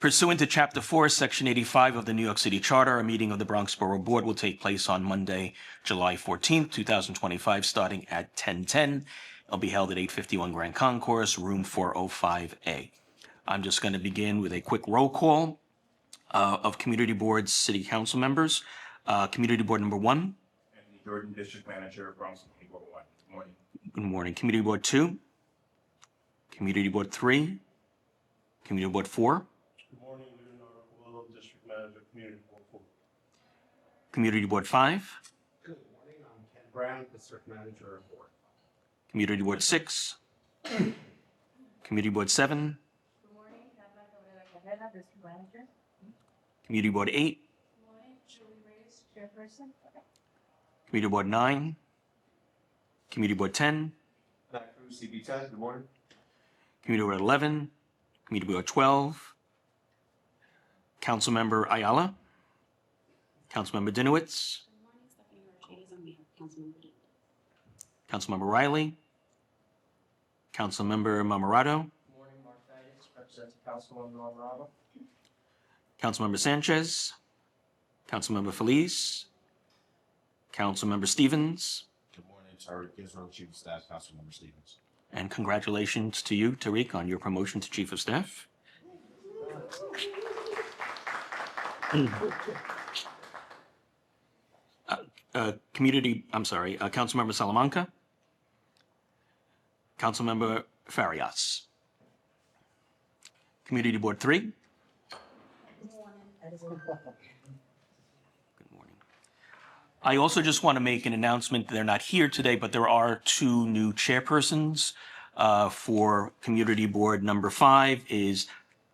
Pursuant to Chapter 4, Section 85 of the New York City Charter, a meeting of the Bronx Borough Board will take place on Monday, July 14th, 2025, starting at 10:10. It'll be held at 851 Grand Concourse, room 405A. I'm just going to begin with a quick roll call of Community Board's City Council members. Community Board number 1. Anthony Jordan, District Manager, Bronx Community Board 1. Good morning. Good morning. Community Board 2. Community Board 3. Community Board 4. Good morning, Leonardo Coelho, District Manager, Community Board 4. Community Board 5. Good morning, I'm Ken Brown, District Manager of Board. Community Board 6. Community Board 7. Good morning, Carla District Manager. Community Board 8. Good morning, Julie Reyes, Chairperson. Community Board 9. Community Board 10. Matt Cruz, CB10, good morning. Community Board 11. Community Board 12. Councilmember Ayala. Councilmember Dinowitz. Good morning, Stephanie Mercedes on behalf of Councilmember Dean. Councilmember Riley. Councilmember Mamorato. Good morning, Mark Thaddeus, representing Councilwoman Alvarado. Councilmember Sanchez. Councilmember Feliz. Councilmember Stevens. Good morning, Tariq Israel, Chief of Staff, Councilmember Stevens. And congratulations to you, Tariq, on your promotion to Chief of Staff. Councilmember Salamanca. Councilmember Farias. Community Board 3. Good morning. I also just want to make an announcement. They're not here today, but there are 2 new chairpersons. For Community Board number 5 is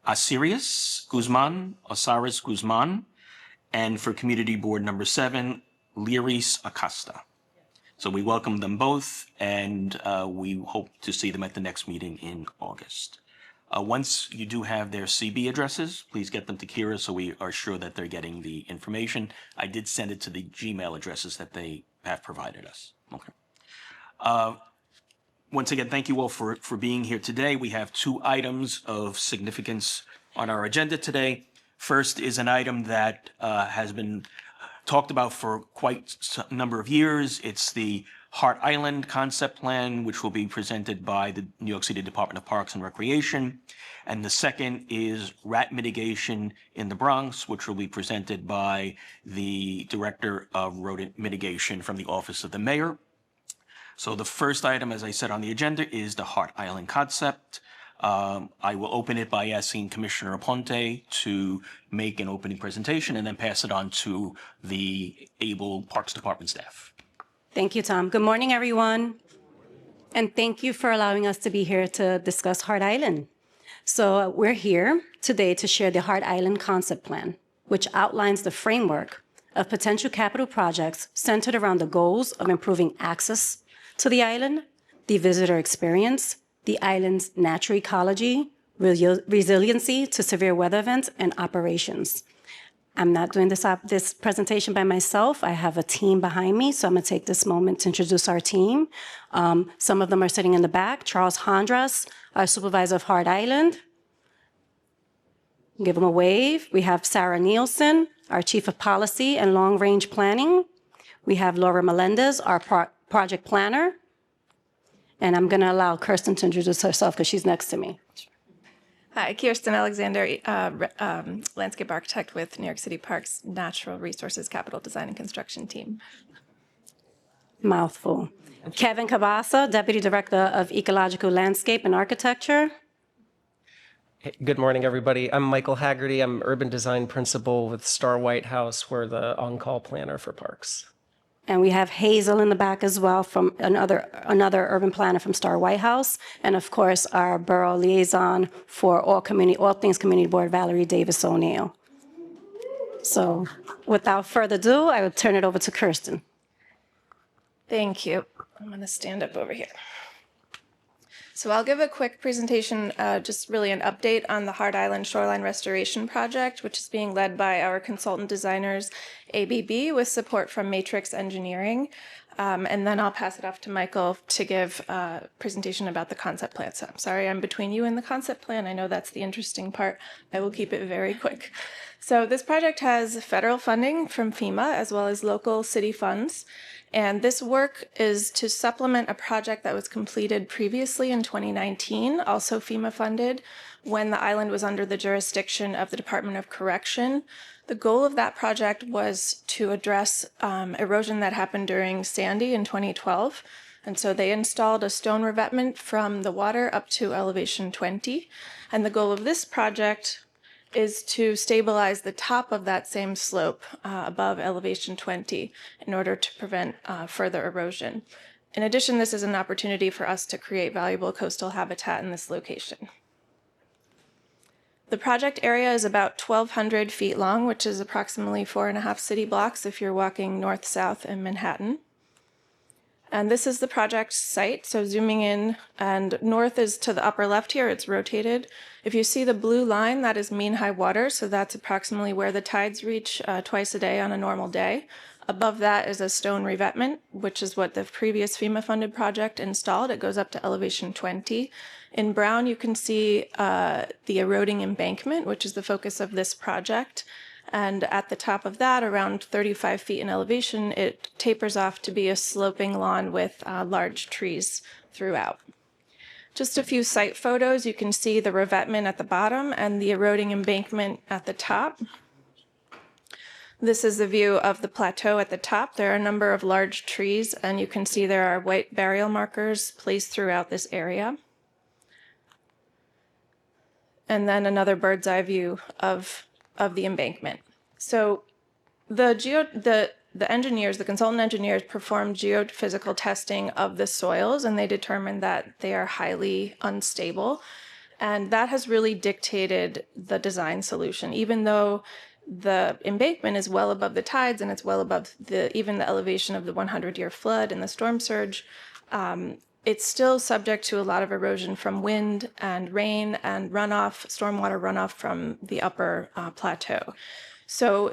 Osiris Guzman, and for Community Board number 7, Liris Acosta. So we welcome them both, and we hope to see them at the next meeting in August. Once you do have their CB addresses, please get them to Kira so we are sure that they're getting the information. I did send it to the Gmail addresses that they have provided us. Okay. Once again, thank you all for being here today. We have 2 items of significance on our agenda today. First is an item that has been talked about for quite a number of years. It's the Hart Island Concept Plan, which will be presented by the New York City Department of Parks and Recreation. And the second is rat mitigation in the Bronx, which will be presented by the Director of Rodent Mitigation from the Office of the Mayor. So the first item, as I said on the agenda, is the Hart Island Concept. I will open it by asking Commissioner Aponte to make an opening presentation and then pass it on to the able Parks Department staff. Thank you, Tom. Good morning, everyone. And thank you for allowing us to be here to discuss Hart Island. So we're here today to share the Hart Island Concept Plan, which outlines the framework of potential capital projects centered around the goals of improving access to the island, the visitor experience, the island's natural ecology, resiliency to severe weather events, and operations. I'm not doing this presentation by myself. I have a team behind me, so I'm going to take this moment to introduce our team. Some of them are sitting in the back. Charles Hondras, our supervisor of Hart Island. Give him a wave. We have Sarah Nielsen, our chief of policy and long-range planning. We have Laura Melendez, our project planner. And I'm going to allow Kirsten to introduce herself because she's next to me. Hi, Kirsten Alexander, landscape architect with New York City Parks Natural Resources Capital Design and Construction Team. Mouthful. Kevin Cabasa, Deputy Director of Ecological Landscape and Architecture. Good morning, everybody. I'm Michael Haggerty. I'm Urban Design Principal with Star White House. We're the on-call planner for parks. And we have Hazel in the back as well from another urban planner from Star White House. And of course, our borough liaison for all things community board, Valerie Davis O'Neill. So without further ado, I will turn it over to Kirsten. Thank you. I'm going to stand up over here. So I'll give a quick presentation, just really an update on the Hart Island Shoreline Restoration Project, which is being led by our consultant designers, ABB, with support from Matrix Engineering. And then I'll pass it off to Michael to give a presentation about the concept plan. So I'm sorry I'm between you and the concept plan. I know that's the interesting part. I will keep it very quick. So this project has federal funding from FEMA as well as local city funds. And this work is to supplement a project that was completed previously in 2019, also FEMA funded, when the island was under the jurisdiction of the Department of Correction. The goal of that project was to address erosion that happened during Sandy in 2012. And so they installed a stone revetment from the water up to elevation 20. And the goal of this project is to stabilize the top of that same slope above elevation 20 in order to prevent further erosion. In addition, this is an opportunity for us to create valuable coastal habitat in this location. The project area is about 1,200 feet long, which is approximately 4.5 city blocks if you're walking north-south in Manhattan. And this is the project site, so zooming in, and north is to the upper left here, it's rotated. If you see the blue line, that is mean high water, so that's approximately where the tides reach twice a day on a normal day. Above that is a stone revetment, which is what the previous FEMA-funded project installed. It goes up to elevation 20. In brown, you can see the eroding embankment, which is the focus of this project. And at the top of that, around 35 feet in elevation, it tapers off to be a sloping lawn with large trees throughout. Just a few site photos. You can see the revetment at the bottom and the eroding embankment at the top. This is the view of the plateau at the top. There are a number of large trees, and you can see there are white burial markers placed throughout this area. And then another bird's eye view of the embankment. So the engineers, the consultant engineers, performed geophysical testing of the soils, and they determined that they are highly unstable. And that has really dictated the design solution. Even though the embankment is well above the tides and it's well above even the elevation of the 100-year flood and the storm surge, it's still subject to a lot of erosion from wind and rain and runoff, stormwater runoff from the upper plateau. So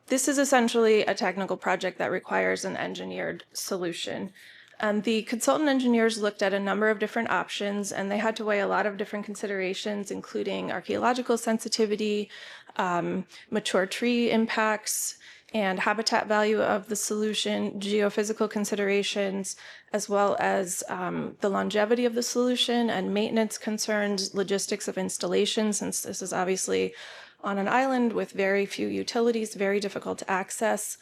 this is essentially a technical project that requires an engineered solution. And the consultant engineers looked at a number of different options, and they had to weigh a lot of different considerations, including archaeological sensitivity, mature tree impacts, and habitat value of the solution, geophysical considerations, as well as the longevity of the solution and maintenance concerns, logistics of installation, since this is obviously on an island with very few utilities, very difficult to access.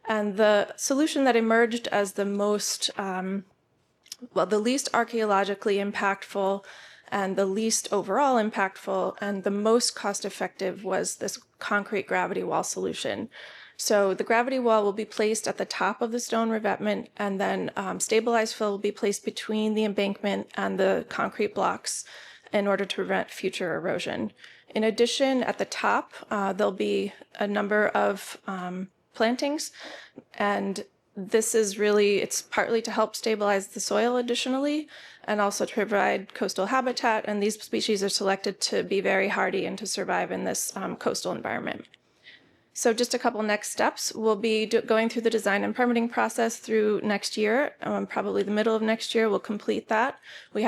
And the solution that emerged as the most, the least archaeologically impactful and the least overall impactful and the most cost-effective was this concrete gravity wall solution. So the gravity wall will be placed at the top of the stone revetment, and then stabilized fill will be placed between the embankment and the concrete blocks in order to prevent future erosion. In addition, at the top, there'll be a number of plantings, and this is really, it's partly to help stabilize the soil additionally, and also to provide coastal habitat, and these species are selected to be very hardy and to survive in this coastal environment. So just a couple next steps. We'll be going through the design and permitting process through next year, probably the middle of next year, we'll complete that. We're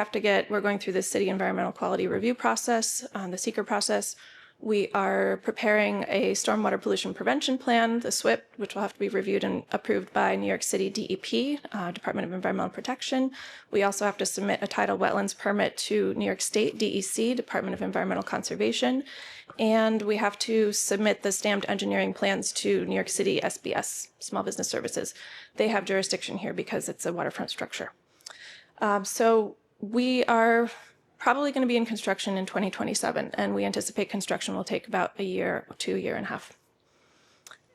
going through the city environmental quality review process, the seeker process. We are preparing a stormwater pollution prevention plan, the SWIP, which will have to be reviewed and approved by New York City DEP, Department of Environmental Protection. We also have to submit a tidal wetlands permit to New York State DEC, Department of Environmental Conservation. And we have to submit the stamped engineering plans to New York City SBS, Small Business Services. They have jurisdiction here because it's a waterfront structure. So we are probably going to be in construction in 2027, and we anticipate construction will take about a year to a year and a half.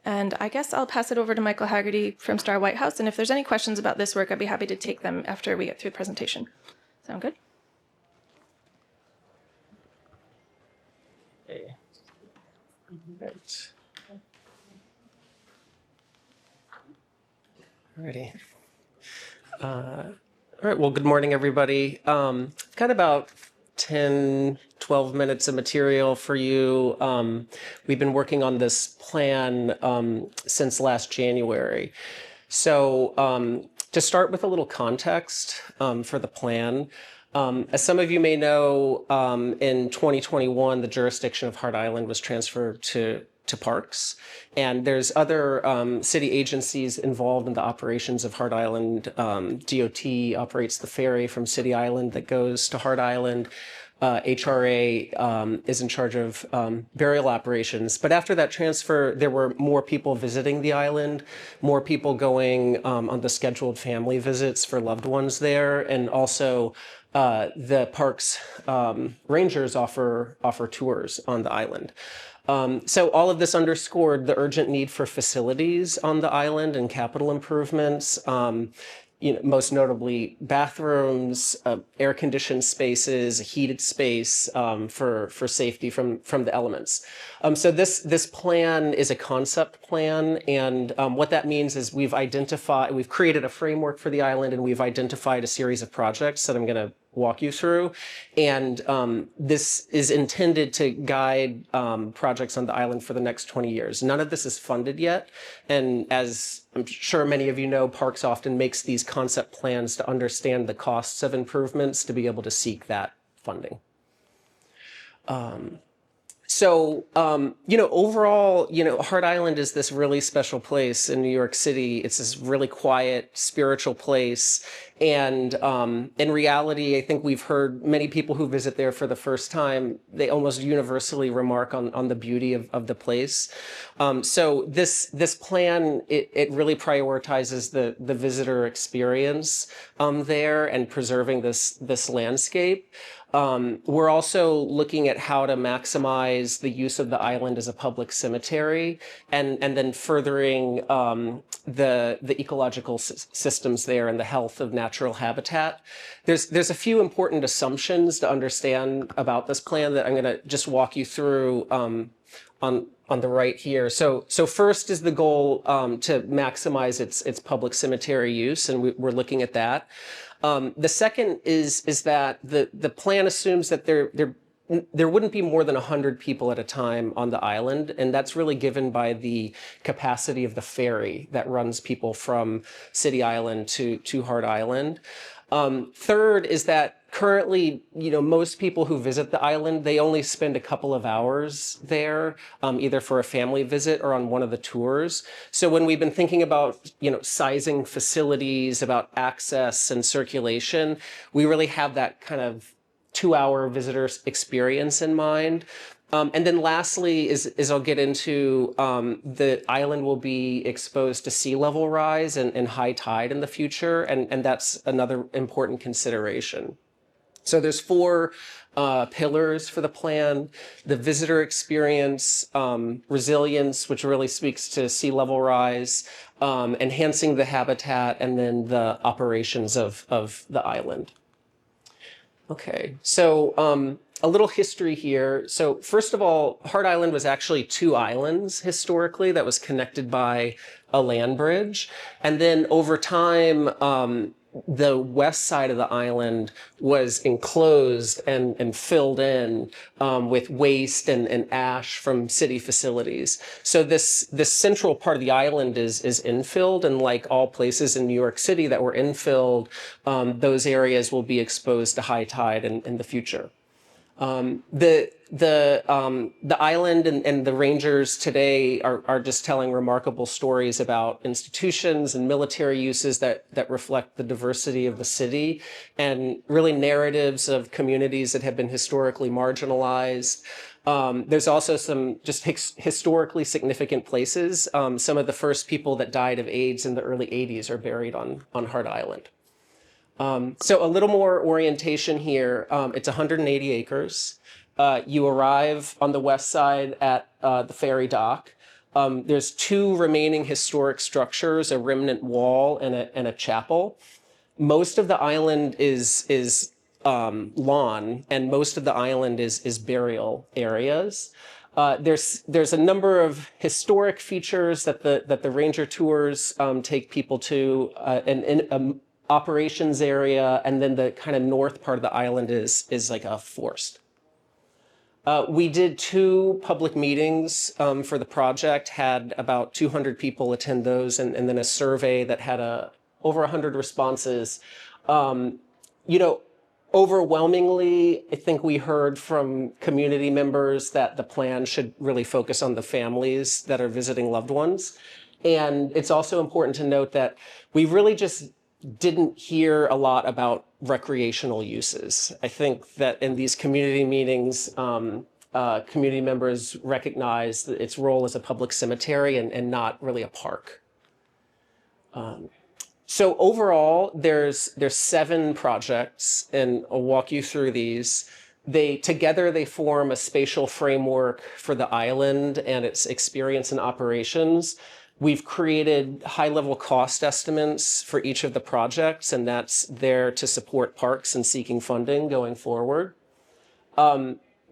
And I guess I'll pass it over to Michael Haggerty from Star White House, and if there's any questions about this work, I'd be happy to take them after we get through the presentation. Sound good? Okay. Right. Alrighty. All right, well, good morning, everybody. Got about 10, 12 minutes of material for you. We've been working on this plan since last January. So To start with a little context for the plan, as some of you may know, in 2021, the jurisdiction of Hart Island was transferred to Parks. And there's other city agencies involved in the operations of Hart Island. DOT operates the ferry from City Island that goes to Hart Island. HRA is in charge of burial operations. But after that transfer, there were more people visiting the island, more people going on the scheduled family visits for loved ones there, and also the parks rangers offer tours on the island. So all of this underscored the urgent need for facilities on the island and capital improvements. Most notably bathrooms, air-conditioned spaces, heated space for safety from the elements. So this plan is a concept plan, and what that means is we've created a framework for the island, and we've identified a series of projects that I'm going to walk you through. And this is intended to guide projects on the island for the next 20 years. None of this is funded yet. And as I'm sure many of you know, Parks often makes these concept plans to understand the costs of improvements to be able to seek that funding. Overall, Hart Island is this really special place in New York City. It's this really quiet, spiritual place. And in reality, I think we've heard many people who visit there for the first time, they almost universally remark on the beauty of the place. So this plan, it really prioritizes the visitor experience there and preserving this landscape. We're also looking at how to maximize the use of the island as a public cemetery and then furthering the ecological systems there and the health of natural habitat. There's a few important assumptions to understand about this plan that I'm going to just walk you through on the right here. So first is the goal to maximize its public cemetery use, and we're looking at that. The second is that the plan assumes that there wouldn't be more than 100 people at a time on the island, and that's really given by the capacity of the ferry that runs people from City Island to Hart Island. Third is that currently, most people who visit the island, they only spend a couple of hours there, either for a family visit or on one of the tours. So when we've been thinking about, sizing facilities, about access and circulation, we really have that kind of 2-hour visitor experience in mind. And then lastly is I'll get into the island will be exposed to sea level rise and high tide in the future, and that's another important consideration. So there's 4 pillars for the plan: the visitor experience, resilience, which really speaks to sea level rise, enhancing the habitat, and then the operations of the island. Okay, so a little history here. So first of all, Hart Island was actually 2 islands historically that was connected by a land bridge. And then over time, the west side of the island was enclosed and filled in with waste and ash from city facilities. So this central part of the island is infilled, and like all places in New York City that were infilled, those areas will be exposed to high tide in the future. The island and the rangers today are just telling remarkable stories about institutions and military uses that reflect the diversity of the city, and really narratives of communities that have been historically marginalized. There's also some just historically significant places. Some of the first people that died of AIDS in the early 80s are buried on Hart Island. So a little more orientation here. It's 180 acres. You arrive on the west side at the ferry dock. There's 2 remaining historic structures, a remnant wall and a chapel. Most of the island is lawn, and most of the island is burial areas. There's a number of historic features that the ranger tours take people to, and operations area, and then the kind of north part of the island is like a forest. We did 2 public meetings for the project, had about 200 people attend those, and then a survey that had a over 100 responses. You know, overwhelmingly, I think we heard from community members that the plan should really focus on the families that are visiting loved ones. And it's also important to note that we really just didn't hear a lot about recreational uses. I think that in these community meetings, community members recognize its role as a public cemetery and not really a park. So overall, there's 7 projects, and I'll walk you through these. Together they form a spatial framework for the island and its experience and operations. We've created high-level cost estimates for each of the projects, and that's there to support parks and seeking funding going forward.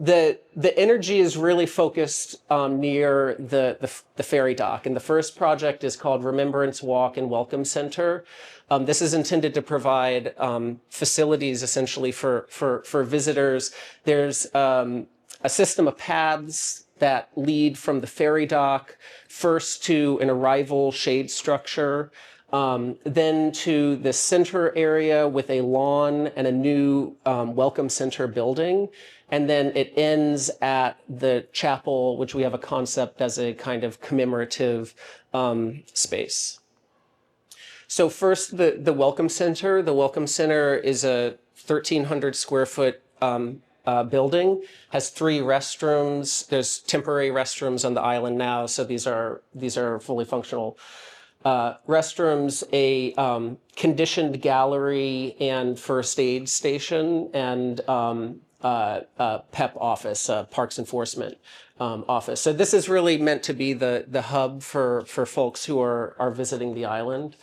The energy is really focused near the ferry dock, and the first project is called Remembrance Walk and Welcome Center. This is intended to provide facilities essentially for visitors. There's a system of paths that lead from the ferry dock first to an arrival shade structure, then to the center area with a lawn and a new welcome center building. And then it ends at the chapel, which we have a concept as a kind of commemorative space. So first, the Welcome Center. The Welcome Center is a 1,300 square foot building, has 3 restrooms. There's temporary restrooms on the island now, so these are fully functional restrooms, a conditioned gallery and first aid station, and PEP office, Parks Enforcement office. So this is really meant to be the hub for folks who are visiting the island.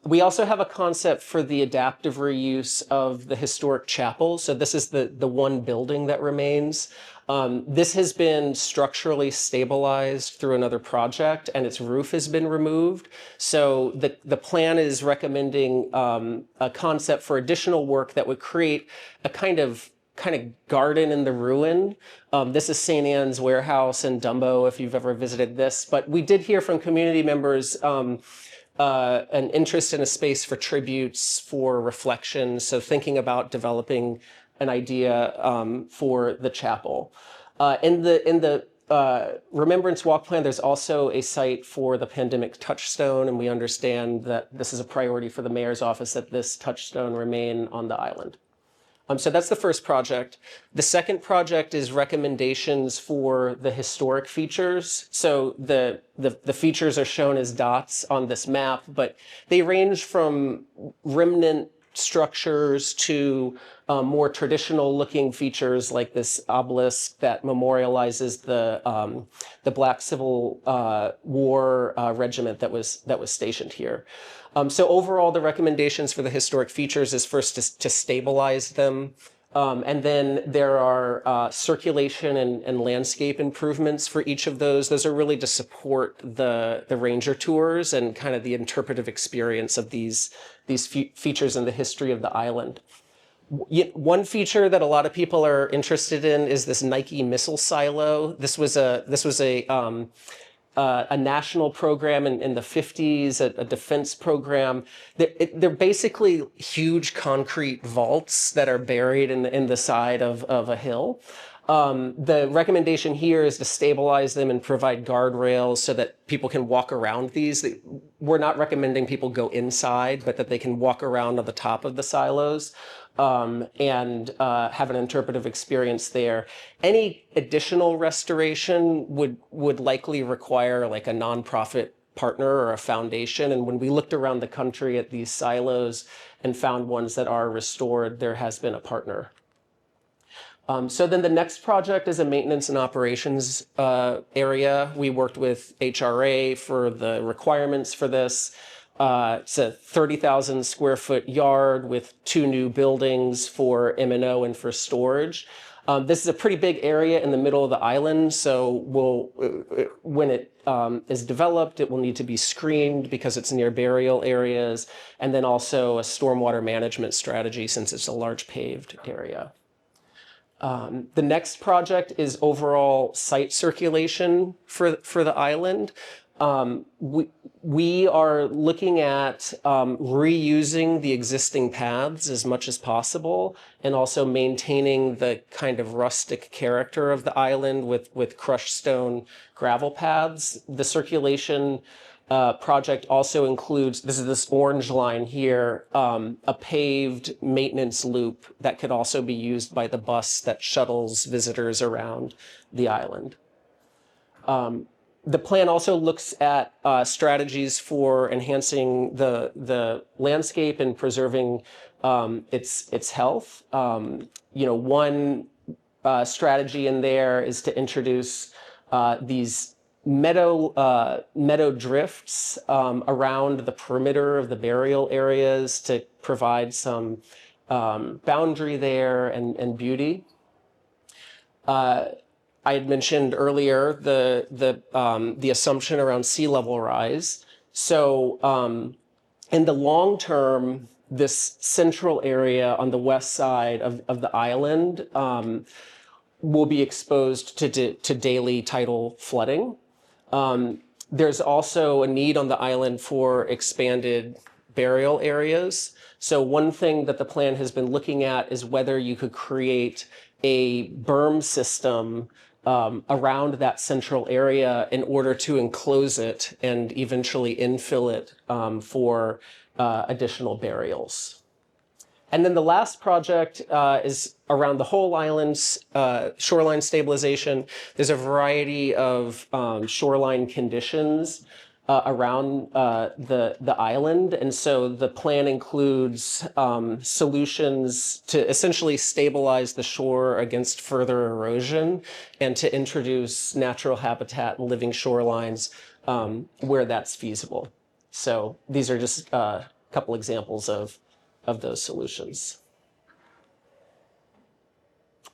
We also have a concept for the adaptive reuse of the historic chapel. So this is the one building that remains. This has been structurally stabilized through another project, and its roof has been removed. So the plan is recommending a concept for additional work that would create a kind of garden in the ruin. This is St. Anne's Warehouse in Dumbo, if you've ever visited this. But we did hear from community members an interest in a space for tributes, for reflection. So thinking about developing an idea for the chapel. In the Remembrance Walk plan, there's also a site for the pandemic touchstone, and we understand that this is a priority for the mayor's office that this touchstone remain on the island. So that's the first project. The second project is recommendations for the historic features. So the features are shown as dots on this map, but they range from remnant structures to more traditional looking features like this obelisk that memorializes the Black Civil War regiment that was stationed here. So overall, the recommendations for the historic features is first to stabilize them. And then there are circulation and landscape improvements for each of those. Those are really to support the ranger tours and kind of the interpretive experience of these features in the history of the island. One feature that a lot of people are interested in is this Nike missile silo. This was a national program in the 50s, a defense program. They're basically huge concrete vaults that are buried in the side of a hill. The recommendation here is to stabilize them and provide guardrails so that people can walk around these. We're not recommending people go inside, but that they can walk around on the top of the silos. And have an interpretive experience there. Any additional restoration would likely require like a nonprofit partner or a foundation. And when we looked around the country at these silos and found ones that are restored, there has been a partner. So then the next project is a maintenance and operations area. We worked with HRA for the requirements for this. It's a 30,000 square foot yard with 2 new buildings for M&O and for storage. This is a pretty big area in the middle of the island, so when it is developed, it will need to be screened because it's near burial areas, and then also a stormwater management strategy since it's a large paved area. The next project is overall site circulation for the island. We are looking at reusing the existing paths as much as possible, and also maintaining the kind of rustic character of the island with crushed stone gravel paths. The circulation project also includes, this is this orange line here, a paved maintenance loop that could also be used by the bus that shuttles visitors around the island. The plan also looks at strategies for enhancing the landscape and preserving its health. One strategy in there is to introduce these meadow drifts around the perimeter of the burial areas to provide some boundary there and beauty. I had mentioned earlier the assumption around sea level rise. So in the long term, this central area on the west side of the island will be exposed to daily tidal flooding. There's also a need on the island for expanded burial areas. So one thing that the plan has been looking at is whether you could create a berm system around that central area in order to enclose it and eventually infill it for additional burials. And then the last project is around the whole island's shoreline stabilization. There's a variety of shoreline conditions around the island. And so the plan includes solutions to essentially stabilize the shore against further erosion and to introduce natural habitat and living shorelines where that's feasible. So these are just a couple examples of those solutions.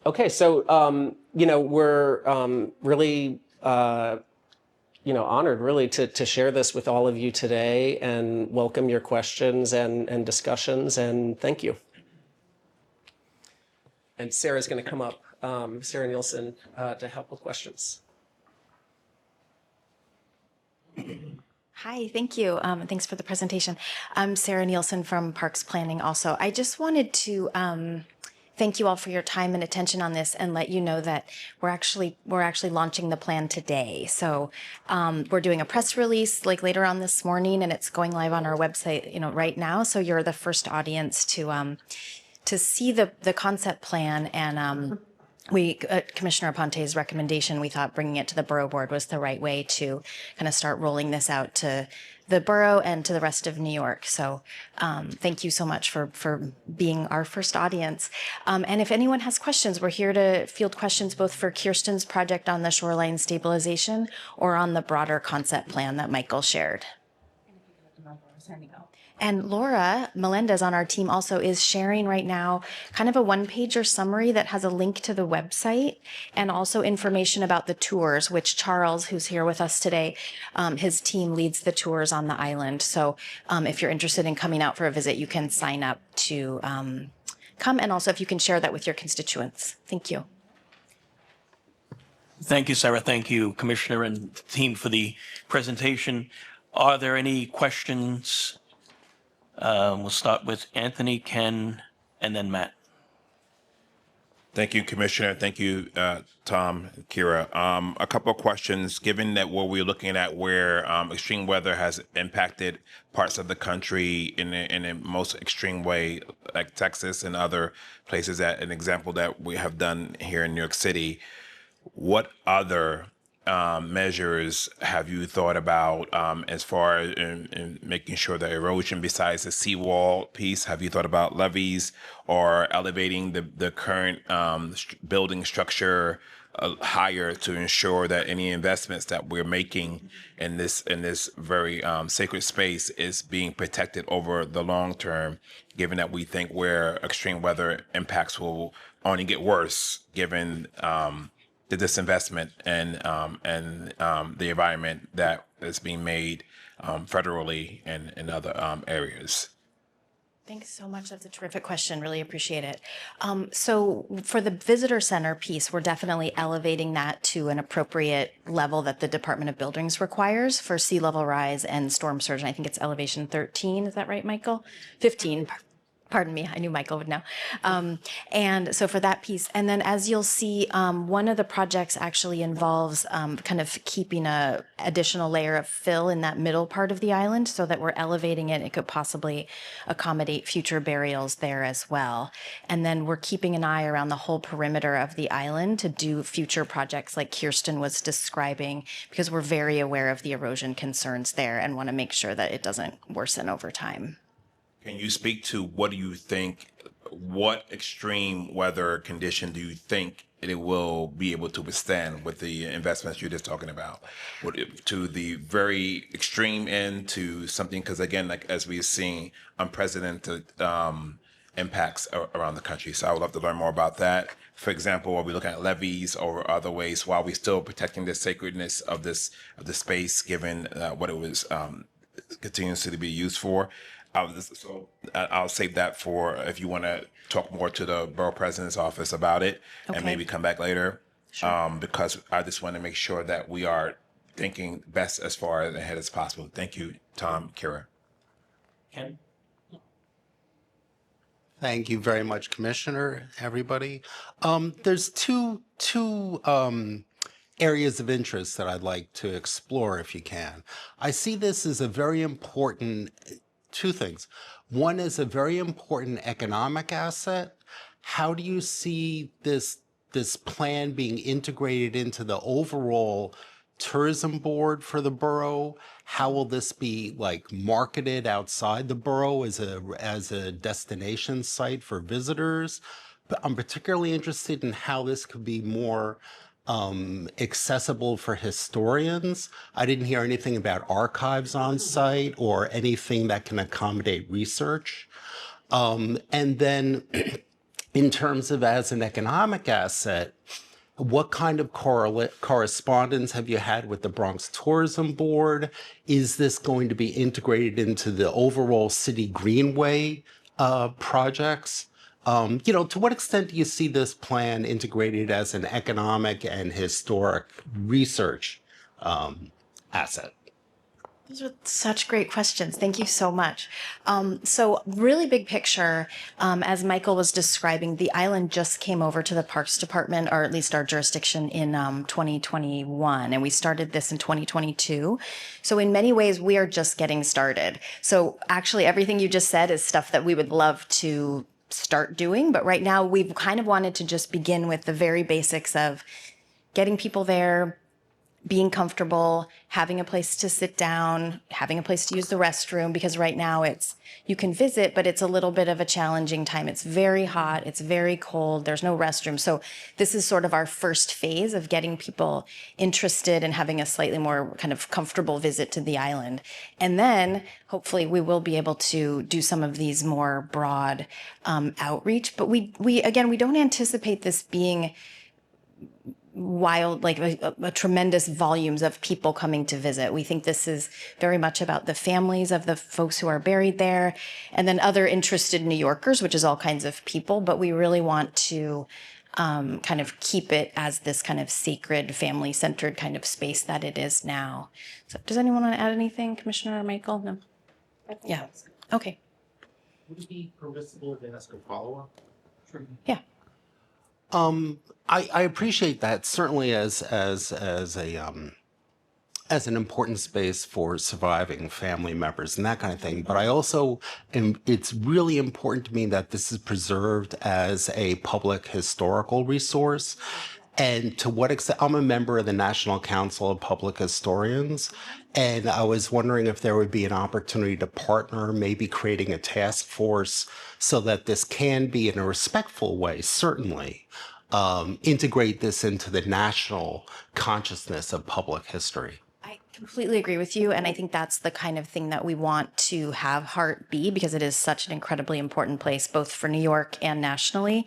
Okay, so, we're really, honored really to share this with all of you today and welcome your questions and discussions, and thank you. And Sarah's going to come up, Sarah Nielsen, to help with questions. Hi, thank you. Thanks for the presentation. I'm Sarah Nielsen from Parks Planning also. I just wanted to thank you all for your time and attention on this and let you know that we're actually launching the plan today. So we're doing a press release like later on this morning, and it's going live on our website, right now. So you're the first audience to see the concept plan, and Commissioner Aponte's recommendation, we thought bringing it to the borough board was the right way to kind of start rolling this out to the borough and to the rest of New York. So thank you so much for being our first audience. And if anyone has questions, we're here to field questions both for Kirsten's project on the shoreline stabilization or on the broader concept plan that Michael shared. And Laura Melendez on our team also is sharing right now kind of a one-pager summary that has a link to the website and also information about the tours, which Charles, who's here with us today, his team leads the tours on the island. So if you're interested in coming out for a visit, you can sign up to come. And also if you can share that with your constituents. Thank you. Thank you, Sarah. Thank you, Commissioner and team, for the presentation. Are there any questions? We'll start with Anthony, Ken, and then Matt. Thank you, Commissioner. Thank you, Tom, Kira. A couple of questions. Given that what we're looking at where extreme weather has impacted parts of the country in a most extreme way, like Texas and other places, that an example that we have done here in New York City, what other measures have you thought about as far as in making sure that erosion, besides the seawall piece, have you thought about levees or elevating the current building structure higher to ensure that any investments that we're making in this very sacred space is being protected over the long term, given that we think where extreme weather impacts will only get worse given the disinvestment and the environment that is being made federally and in other areas. Thanks so much. That's a terrific question. Really appreciate it. So for the visitor center piece, we're definitely elevating that to an appropriate level that the Department of Buildings requires for sea level rise and storm surge. And I think it's elevation 13. Is that right, Michael? 15. Pardon me, I knew Michael would know. And so for that piece, and then as you'll see, one of the projects actually involves kind of keeping a additional layer of fill in that middle part of the island so that we're elevating it. It could possibly accommodate future burials there as well. And then we're keeping an eye around the whole perimeter of the island to do future projects like Kirsten was describing, because we're very aware of the erosion concerns there and want to make sure that it doesn't worsen over time. Can you speak to what do you think, what extreme weather condition do you think it will be able to withstand with the investments you're just talking about? To the very extreme end to something, because again, like as we've seen, unprecedented impacts around the country. So I would love to learn more about that. For example, are we looking at levees or other ways while we're still protecting the sacredness of the space, given what it was continues to be used for? I'll save that for if you want to talk more to the borough president's office about it, Okay. and maybe come back later. Sure. Because I just want to make sure that we are thinking best as far ahead as possible. Thank you, Tom, Kira. Ken? Thank you very much, Commissioner, everybody. There's two areas of interest that I'd like to explore if you can. I see this as a very important, two things. One is a very important economic asset. How do you see this plan being integrated into the overall tourism board for the borough? How will this be like marketed outside the borough as a destination site for visitors? But I'm particularly interested in how this could be more accessible for historians. I didn't hear anything about archives on site or anything that can accommodate research. And then in terms of as an economic asset, what kind of correspondence have you had with the Bronx Tourism Board? Is this going to be integrated into the overall city greenway projects? To what extent do you see this plan integrated as an economic and historic research asset? Those are such great questions. Thank you so much. So really big picture, as Michael was describing, the island just came over to the Parks Department, or at least our jurisdiction, in 2021, and we started this in 2022. So in many ways, we are just getting started. So actually, everything you just said is stuff that we would love to start doing, but right now we've kind of wanted to just begin with the very basics of getting people there, being comfortable, having a place to sit down, having a place to use the restroom, because right now you can visit, but it's a little bit of a challenging time. It's very hot, it's very cold, there's no restroom. So this is sort of our first phase of getting people interested in having a slightly more kind of comfortable visit to the island. And then hopefully we will be able to do some of these more broad outreach. But we don't anticipate this being wild, like a tremendous volumes of people coming to visit. We think this is very much about the families of the folks who are buried there, and then other interested New Yorkers, which is all kinds of people. But we really want to kind of keep it as this kind of sacred, family-centered kind of space that it is now. So does anyone want to add anything, Commissioner Michael? No? Yeah. Okay. Would it be permissible to ask a follow-up? Sure. Yeah. I appreciate that certainly as an important space for surviving family members and that kind of thing. But I also it's really important to me that this is preserved as a public historical resource. And to what extent, I'm a member of the National Council of Public Historians, and I was wondering if there would be an opportunity to partner, maybe creating a task force so that this can be, in a respectful way, certainly, integrate this into the national consciousness of public history. I completely agree with you. And I think that's the kind of thing that we want to have Heart be, because it is such an incredibly important place, both for New York and nationally.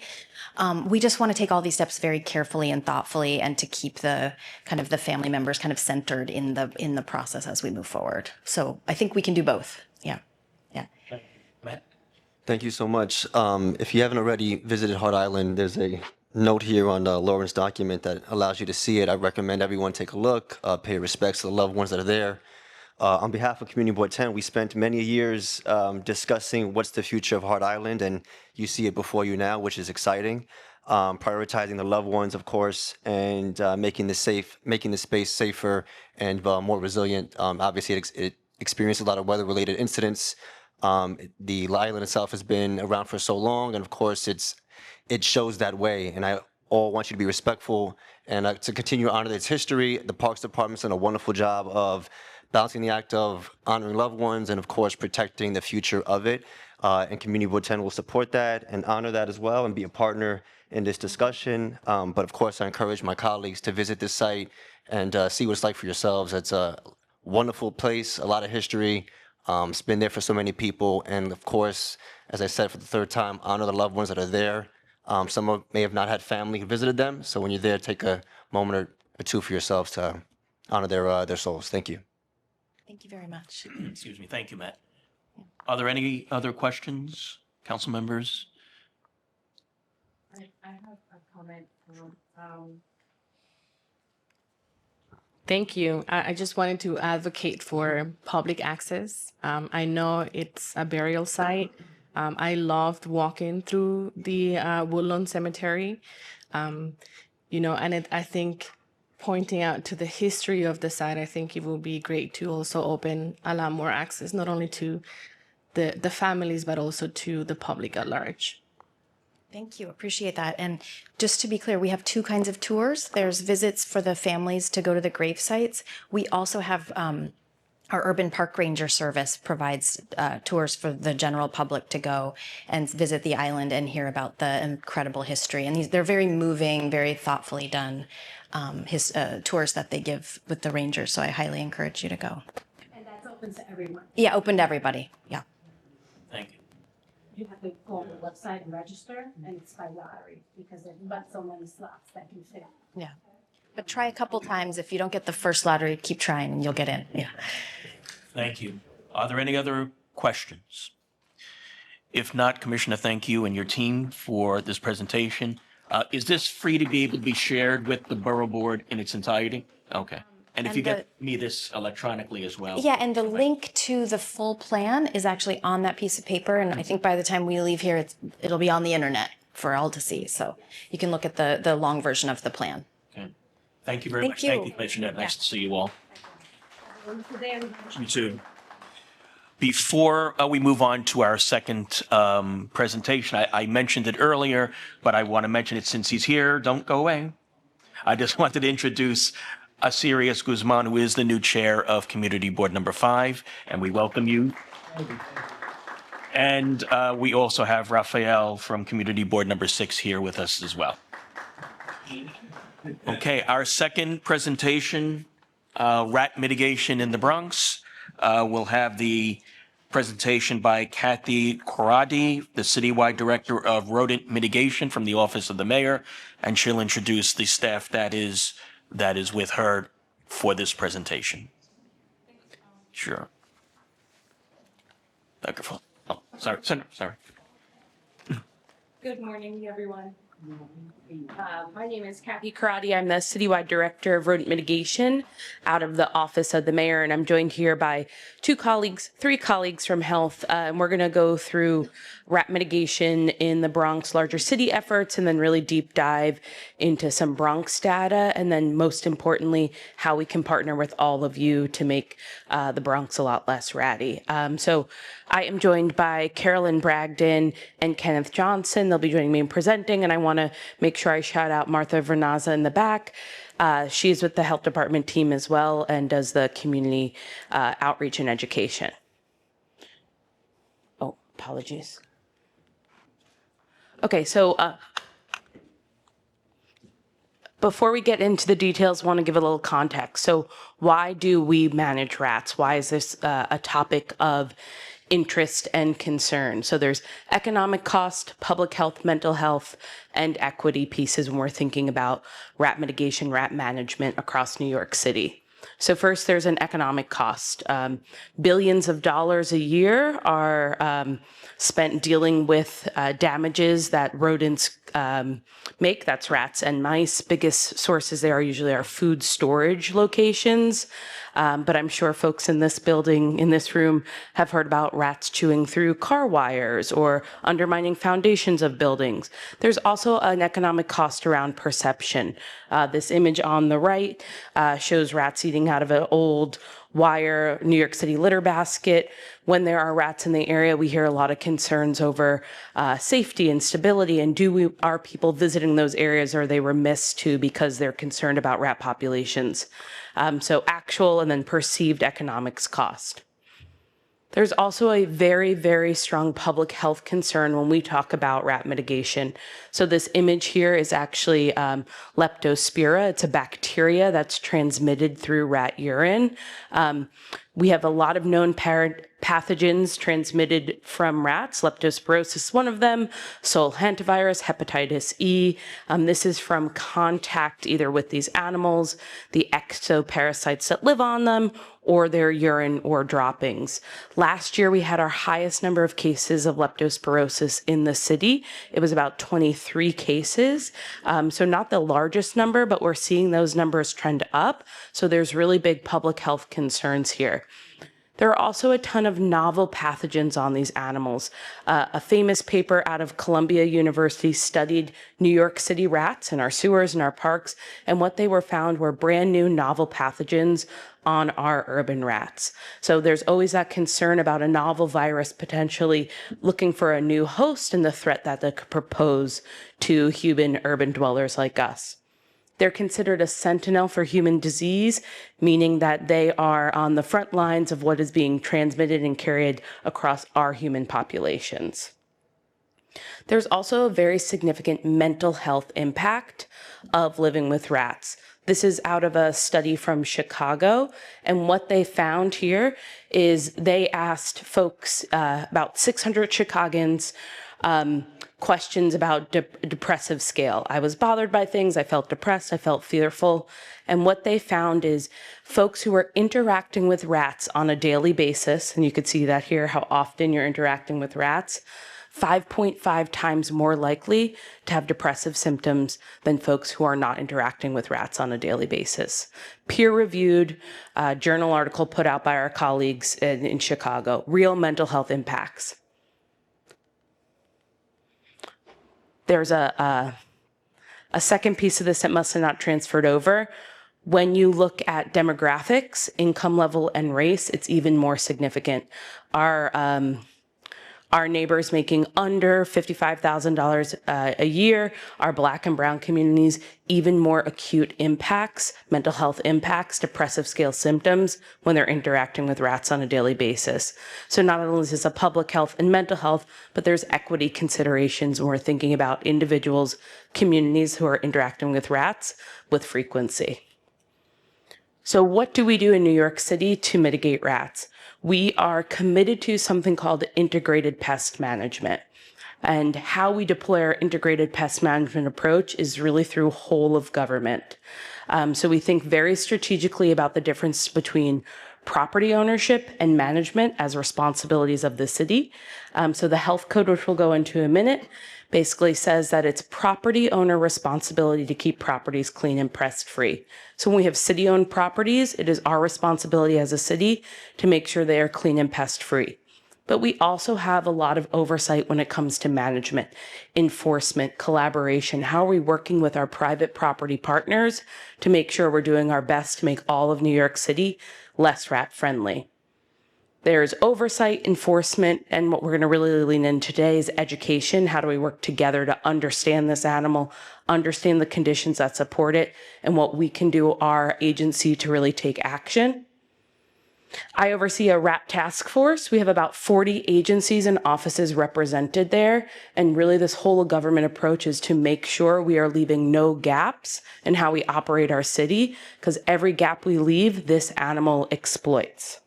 We just want to take all these steps very carefully and thoughtfully, and to keep the kind of the family members kind of centered in the process as we move forward. So I think we can do both. Yeah. Yeah. Matt? Thank you so much. If you haven't already visited Hart Island, there's a note here on Lauren's document that allows you to see it. I recommend everyone take a look, pay respects to the loved ones that are there. On behalf of Community Board 10, we spent many years discussing what's the future of Hart Island, and you see it before you now, which is exciting. Prioritizing the loved ones, of course, and making the space safer and more resilient. Obviously, it experienced a lot of weather-related incidents. The island itself has been around for so long, and of course, it shows that way. And I all want you to be respectful and to continue to honor its history. The Parks Department's done a wonderful job of balancing the act of honoring loved ones and, of course, protecting the future of it. And Community Board 10 will support that and honor that as well and be a partner in this discussion. But of course, I encourage my colleagues to visit this site and see what it's like for yourselves. It's a wonderful place, a lot of history. It's been there for so many people. And of course, as I said for the third time, honor the loved ones that are there. Some may have not had family who visited them. So when you're there, take a moment or two for yourselves to honor their souls. Thank you. Thank you very much. Excuse me. Thank you, Matt. Are there any other questions, council members? I have a comment. Thank you. I just wanted to advocate for public access. I know it's a burial site. I loved walking through the Woodlawn Cemetery, and I think pointing out to the history of the site, I think it will be great to also open a lot more access, not only to the families, but also to the public at large. Thank you. Appreciate that. And just to be clear, we have two kinds of tours. There's visits for the families to go to the grave sites. We also have our urban park ranger service provides tours for the general public to go and visit the island and hear about the incredible history. And they're very moving, very thoughtfully done tours that they give with the rangers. So I highly encourage you to go. And that's open to everyone. Yeah, open to everybody. Yeah. Thank you. You have to go on the website and register, and it's by lottery because there's but so many slots that can fit. Yeah. But try a couple times. If you don't get the first lottery, keep trying and you'll get in. Yeah. Thank you. Are there any other questions? If not, Commissioner, thank you and your team for this presentation. Is this free to be able to be shared with the Borough Board in its entirety? Okay. And if you get me this electronically as well. Yeah, and the link to the full plan is actually on that piece of paper. And I think by the time we leave here, it'll be on the internet for all to see. So you can look at the long version of the plan. Okay. Thank you very much. Thank you, Commissioner. Nice to see you all. You too. Before we move on to our second presentation, I mentioned it earlier, but I want to mention it since he's here. Don't go away. I just wanted to introduce Asirius Guzman, who is the new chair of Community Board number 5, and we welcome you. And we also have Rafael from Community Board number 6 here with us as well. Okay, our second presentation, rat mitigation in the Bronx. We'll have the presentation by Kathy Corradi, the Citywide Director of Rodent Mitigation from the Office of the Mayor, and she'll introduce the staff that is with her for this presentation. Sure. Microphone. Oh, sorry. Good morning, everyone. My name is Kathy Karate. I'm the Citywide Director of Rodent Mitigation out of the Office of the Mayor, and I'm joined here by three colleagues from Health, and we're going to go through rat mitigation in the Bronx larger city efforts, and then really deep dive into some Bronx data, and then most importantly, how we can partner with all of you to make the Bronx a lot less ratty. So I am joined by Carolyn Bragdon and Kenneth Johnson. They'll be joining me in presenting, and I want to make sure I shout out Martha Vernaza in the back. She's with the Health Department team as well and does the community outreach and education. Oh, apologies. Okay, so before we get into the details, I want to give a little context. So why do we manage rats? Why is this a topic of interest and concern? So there's economic cost, public health, mental health, and equity pieces when we're thinking about rat mitigation, rat management across New York City. So first, there's an economic cost. Billions of dollars a year are spent dealing with damages that rodents make. That's rats and mice. Biggest sources there are usually our food storage locations. But I'm sure folks in this building, in this room, have heard about rats chewing through car wires or undermining foundations of buildings. There's also an economic cost around perception. This image on the right shows rats eating out of an old wire New York City litter basket. When there are rats in the area, we hear a lot of concerns over safety and stability. And are people visiting those areas, or are they remiss to because they're concerned about rat populations? So actual and then perceived economics cost. There's also a very, very strong public health concern when we talk about rat mitigation. So this image here is actually leptospira. It's a bacteria that's transmitted through rat urine. We have a lot of known pathogens transmitted from rats. Leptospirosis is one of them, sole hantavirus, hepatitis E. This is from contact either with these animals, the exoparasites that live on them, or their urine or droppings. Last year, we had our highest number of cases of leptospirosis in the city. It was about 23 cases. So not the largest number, but we're seeing those numbers trend up. So there's really big public health concerns here. There are also a ton of novel pathogens on these animals. A famous paper out of Columbia University studied New York City rats in our sewers and our parks, and what they were found were brand new novel pathogens on our urban rats. So there's always that concern about a novel virus potentially looking for a new host and the threat that they could propose to human urban dwellers like us. They're considered a sentinel for human disease, meaning that they are on the front lines of what is being transmitted and carried across our human populations. There's also a very significant mental health impact of living with rats. This is out of a study from Chicago, and what they found here is they asked folks, about 600 Chicagoans, questions about depressive scale. I was bothered by things, I felt depressed, I felt fearful. And what they found is folks who are interacting with rats on a daily basis, and you could see that here, how often you're interacting with rats, 5.5 times more likely to have depressive symptoms than folks who are not interacting with rats on a daily basis. Peer-reviewed journal article put out by our colleagues in Chicago, real mental health impacts. There's a second piece of this that must have not transferred over. When you look at demographics, income level, and race, it's even more significant. Our neighbors making under $55,000 a year, our Black and brown communities, even more acute impacts, mental health impacts, depressive scale symptoms when they're interacting with rats on a daily basis. So not only is this a public health and mental health, but there's equity considerations when we're thinking about individuals, communities who are interacting with rats with frequency. So what do we do in New York City to mitigate rats? We are committed to something called integrated pest management. And how we deploy our integrated pest management approach is really through whole of government. So we think very strategically about the difference between property ownership and management as responsibilities of the city. So the health code, which we'll go into in a minute, basically says that it's property owner responsibility to keep properties clean and pest free. So when we have city-owned properties, it is our responsibility as a city to make sure they are clean and pest free. But we also have a lot of oversight when it comes to management, enforcement, collaboration. How are we working with our private property partners to make sure we're doing our best to make all of New York City less rat friendly? There's oversight, enforcement, and what we're going to really lean in today is education. How do we work together to understand this animal, understand the conditions that support it, and what we can do, our agency, to really take action? I oversee a rat task force. We have about 40 agencies and offices represented there, and really this whole of government approach is to make sure we are leaving no gaps in how we operate our city, because every gap we leave, this animal exploits.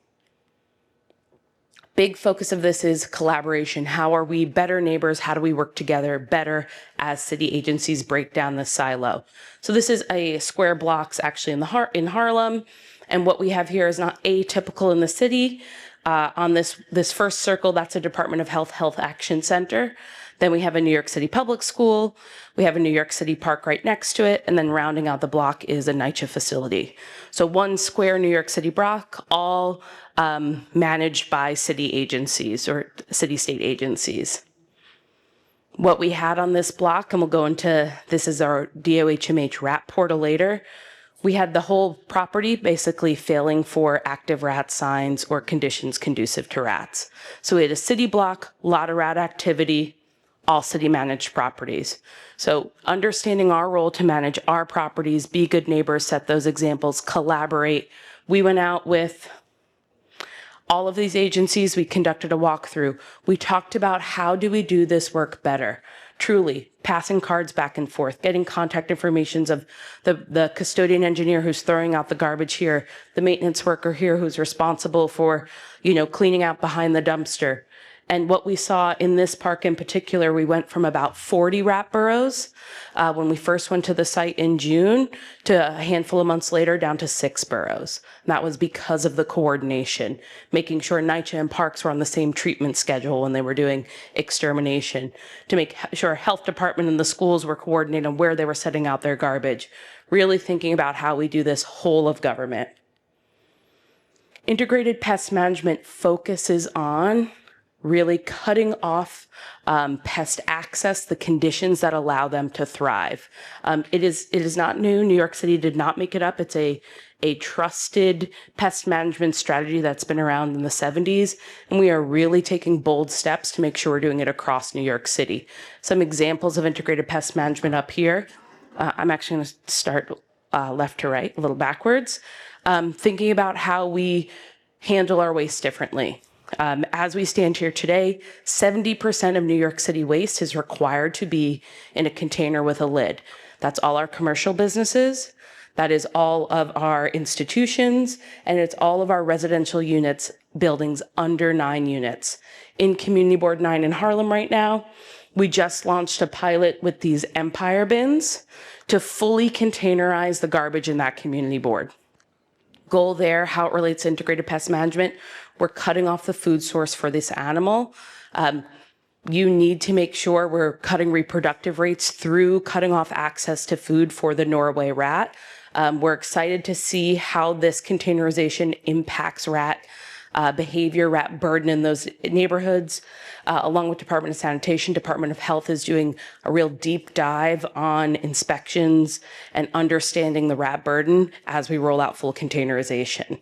Big focus of this is collaboration. How are we better neighbors? How do we work together better as city agencies break down the silo? So this is a square blocks actually in Harlem. And what we have here is not atypical in the city. On this first circle, that's a Department of Health Action Center. Then we have a New York City public school. We have a New York City park right next to it. And then rounding out the block is a NYCHA facility. So one square New York City block, all managed by city agencies or city-state agencies. What we had on this block, and we'll go into, this is our DOHMH rat portal later. We had the whole property basically failing for active rat signs or conditions conducive to rats. So we had a city block, a lot of rat activity, all city managed properties. So understanding our role to manage our properties, be good neighbors, set those examples, collaborate. We went out with all of these agencies. We conducted a walkthrough. We talked about how do we do this work better? Truly, passing cards back and forth, getting contact informations of the custodian engineer who's throwing out the garbage here, the maintenance worker here who's responsible for, cleaning out behind the dumpster. And what we saw in this park in particular, we went from about 40 rat burrows when we first went to the site in June to a handful of months later down to 6 burrows. And that was because of the coordination, making sure NYCHA and parks were on the same treatment schedule when they were doing extermination, to make sure health department and the schools were coordinating on where they were setting out their garbage, really thinking about how we do this whole of government. Integrated pest management focuses on really cutting off pest access, the conditions that allow them to thrive. It is not new. New York City did not make it up. It's a trusted pest management strategy that's been around in the 70s, and we are really taking bold steps to make sure we're doing it across New York City. Some examples of integrated pest management up here. I'm actually going to start left to right, a little backwards, thinking about how we handle our waste differently. As we stand here today, 70% of New York City waste is required to be in a container with a lid. That's all our commercial businesses, that is all of our institutions, and it's all of our residential units, buildings under 9 units. In Community Board 9 in Harlem right now, we just launched a pilot with these Empire bins to fully containerize the garbage in that community board. Goal there, how it relates to integrated pest management, we're cutting off the food source for this animal. You need to make sure we're cutting reproductive rates through cutting off access to food for the Norway rat. We're excited to see how this containerization impacts rat behavior, rat burden in those neighborhoods. Along with Department of Sanitation, Department of Health is doing a real deep dive on inspections and understanding the rat burden as we roll out full containerization.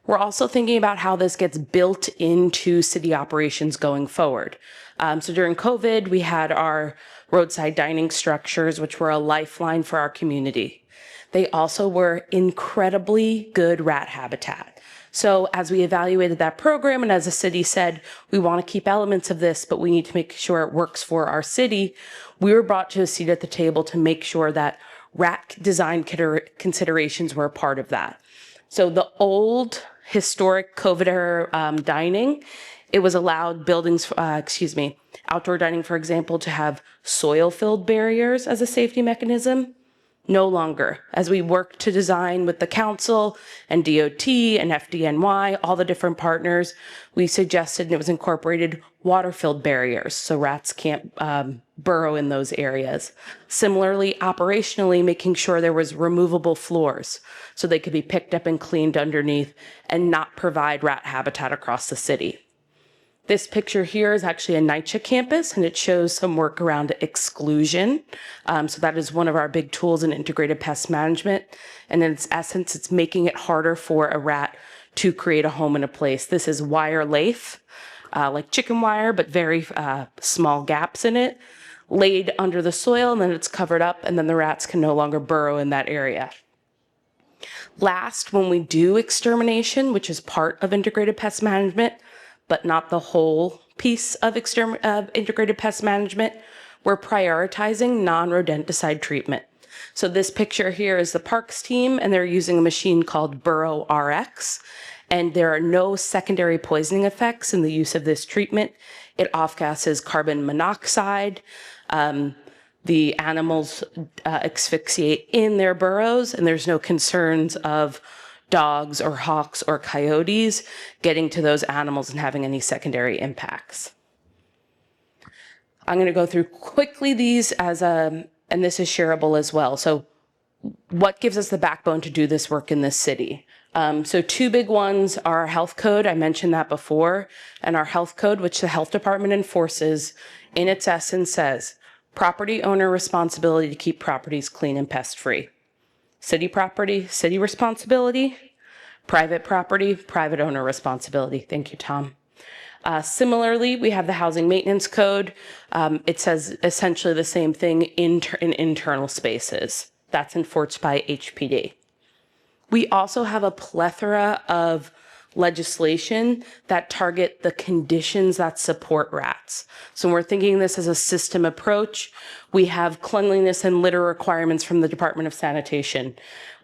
We're also thinking about how this gets built into city operations going forward. So during COVID, we had our roadside dining structures, which were a lifeline for our community. They also were incredibly good rat habitat. So as we evaluated that program, and as the city said, we want to keep elements of this, but we need to make sure it works for our city, we were brought to a seat at the table to make sure that rat design considerations were a part of that. So the old historic COVID era dining, it was allowed buildings, outdoor dining, for example, to have soil-filled barriers as a safety mechanism. No longer. As we work to design with the council and DOT and FDNY, all the different partners, we suggested, and it was incorporated, water-filled barriers so rats can't burrow in those areas. Similarly, operationally, making sure there was removable floors so they could be picked up and cleaned underneath and not provide rat habitat across the city. This picture here is actually a NYCHA campus, and it shows some work around exclusion. So that is one of our big tools in integrated pest management. And in its essence, it's making it harder for a rat to create a home in a place. This is wire lath, like chicken wire, but very small gaps in it, laid under the soil, and then it's covered up, and then the rats can no longer burrow in that area. Last, when we do extermination, which is part of integrated pest management, but not the whole piece of integrated pest management, we're prioritizing non-rodenticide treatment. So this picture here is the parks team, and they're using a machine called Burrow RX, and there are no secondary poisoning effects in the use of this treatment. It off-gasses carbon monoxide. The animals asphyxiate in their burrows, and there's no concerns of dogs or hawks or coyotes getting to those animals and having any secondary impacts. I'm going to go through quickly these and this is shareable as well. So what gives us the backbone to do this work in this city? So two big ones are our health code. I mentioned that before. And our health code, which the health department enforces, in its essence says, property owner responsibility to keep properties clean and pest free. City property, city responsibility. Private property, private owner responsibility. Thank you, Tom. Similarly, we have the housing maintenance code. It says essentially the same thing in internal spaces. That's enforced by HPD. We also have a plethora of legislation that target the conditions that support rats. So when we're thinking this as a system approach, we have cleanliness and litter requirements from the Department of Sanitation.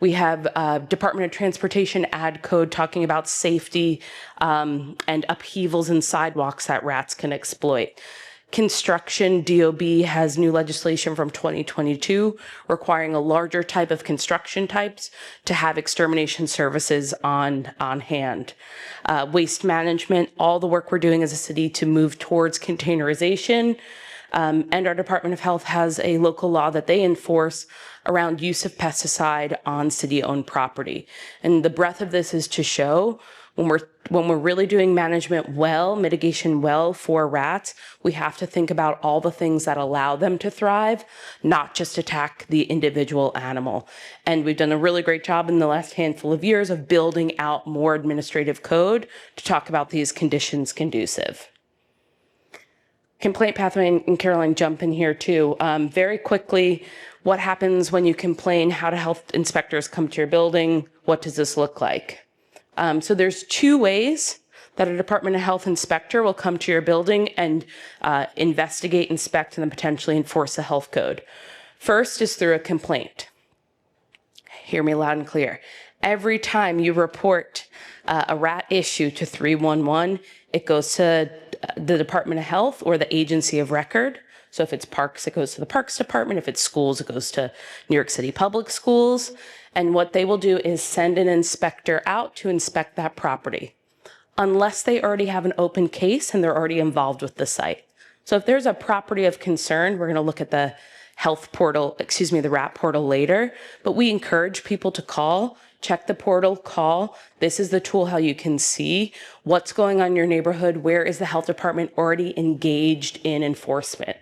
We have Department of Transportation ad code talking about safety and upheavals in sidewalks that rats can exploit. Construction, DOB has new legislation from 2022 requiring a larger type of construction types to have extermination services on hand. Waste management, all the work we're doing as a city to move towards containerization. And our Department of Health has a local law that they enforce around use of pesticide on city-owned property. And the breadth of this is to show when we're really doing management well, mitigation well for rats, we have to think about all the things that allow them to thrive, not just attack the individual animal. And we've done a really great job in the last handful of years of building out more administrative code to talk about these conditions conducive. Complaint pathway, and Caroline, jump in here too. Very quickly, what happens when you complain? How do health inspectors come to your building? What does this look like? So there's two ways that a Department of Health inspector will come to your building and investigate, inspect, and then potentially enforce the health code. First is through a complaint. Hear me loud and clear. Every time you report a rat issue to 311, it goes to the Department of Health or the agency of record. So if it's parks, it goes to the Parks Department. If it's schools, it goes to New York City Public Schools. And what they will do is send an inspector out to inspect that property, unless they already have an open case and they're already involved with the site. So if there's a property of concern, we're going to look at the health portal, the rat portal later, but we encourage people to call, check the portal, call. This is the tool how you can see what's going on in your neighborhood. Where is the health department already engaged in enforcement?